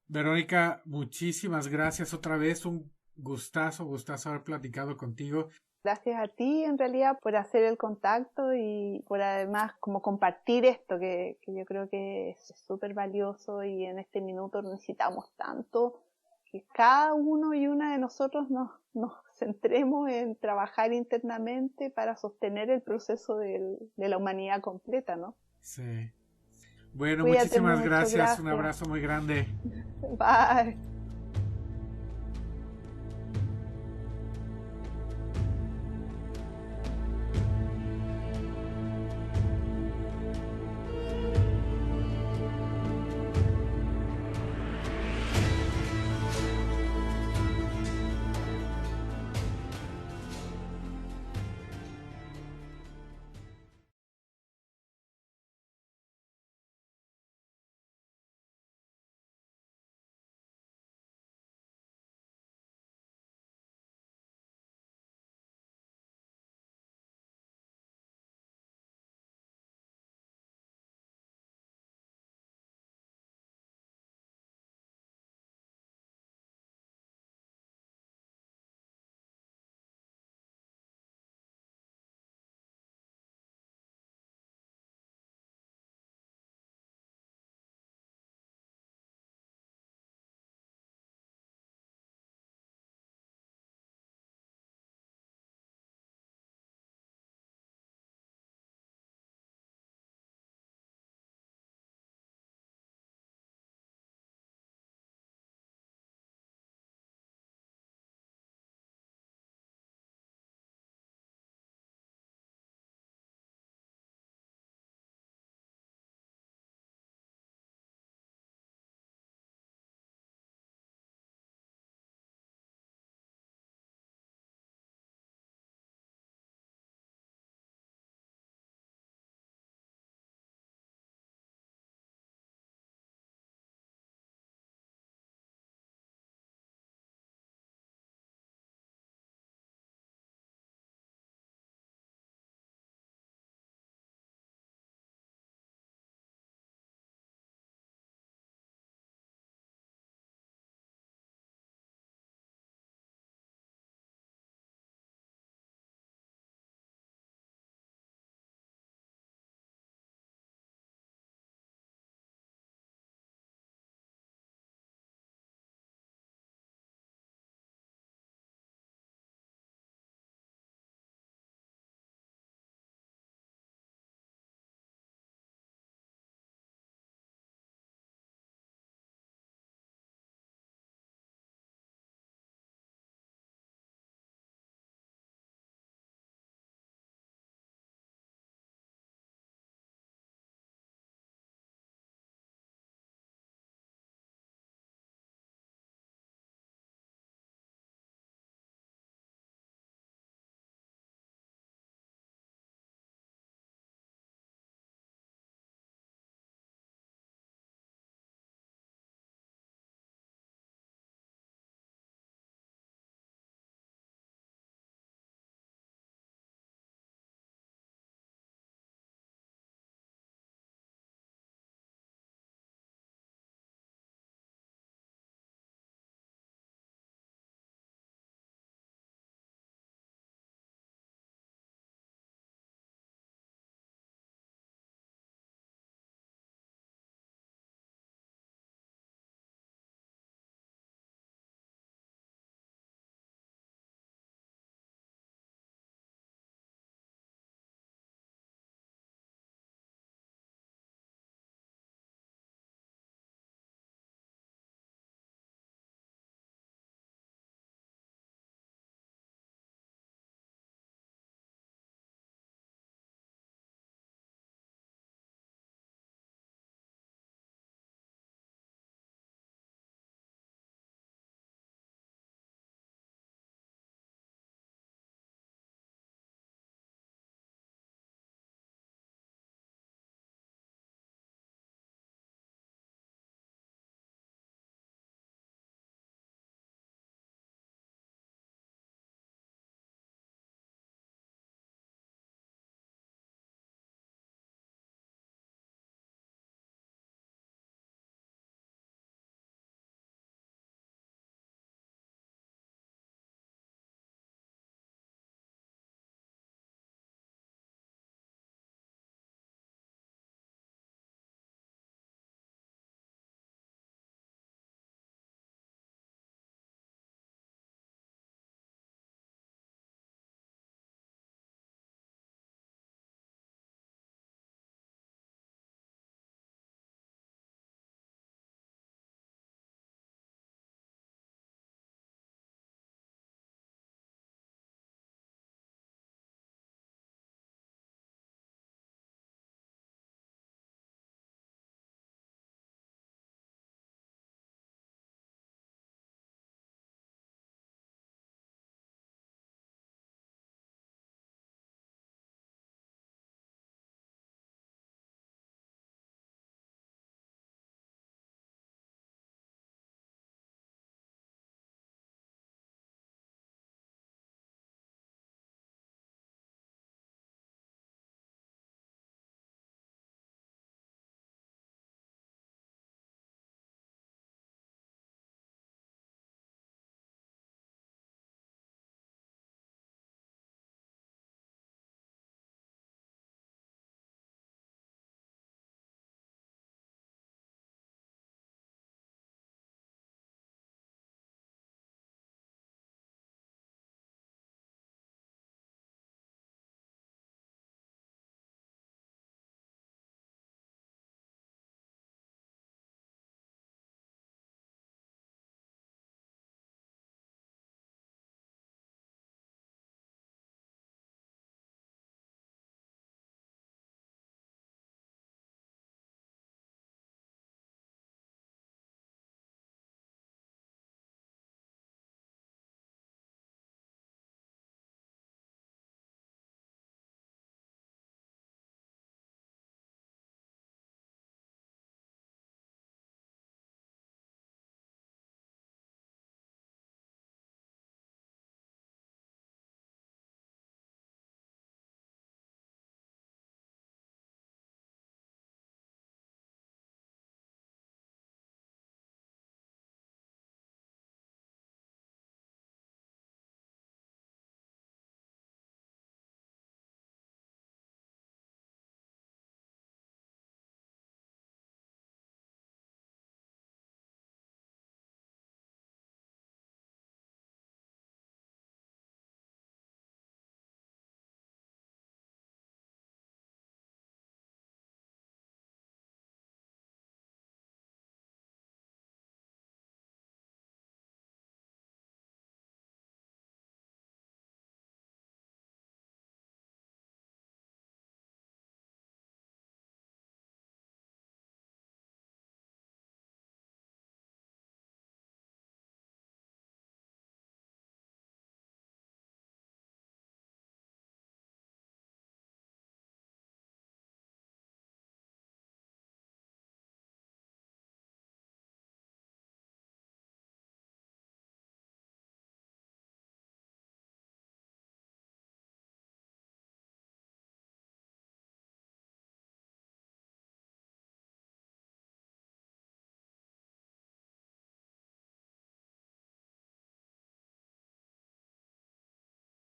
Verónica, muchísimas gracias otra vez, un gustazo haber platicado contigo. Gracias a ti, en realidad, por hacer el contacto y por además como compartir esto, que yo creo que es súper valioso, y en este minuto necesitamos tanto que cada uno y una de nosotros nos centremos en trabajar internamente para sostener el proceso de la humanidad completa, ¿no? Sí. Bueno, Cuídate muchísimas mucho, gracias. gracias. Un abrazo muy grande. Bye.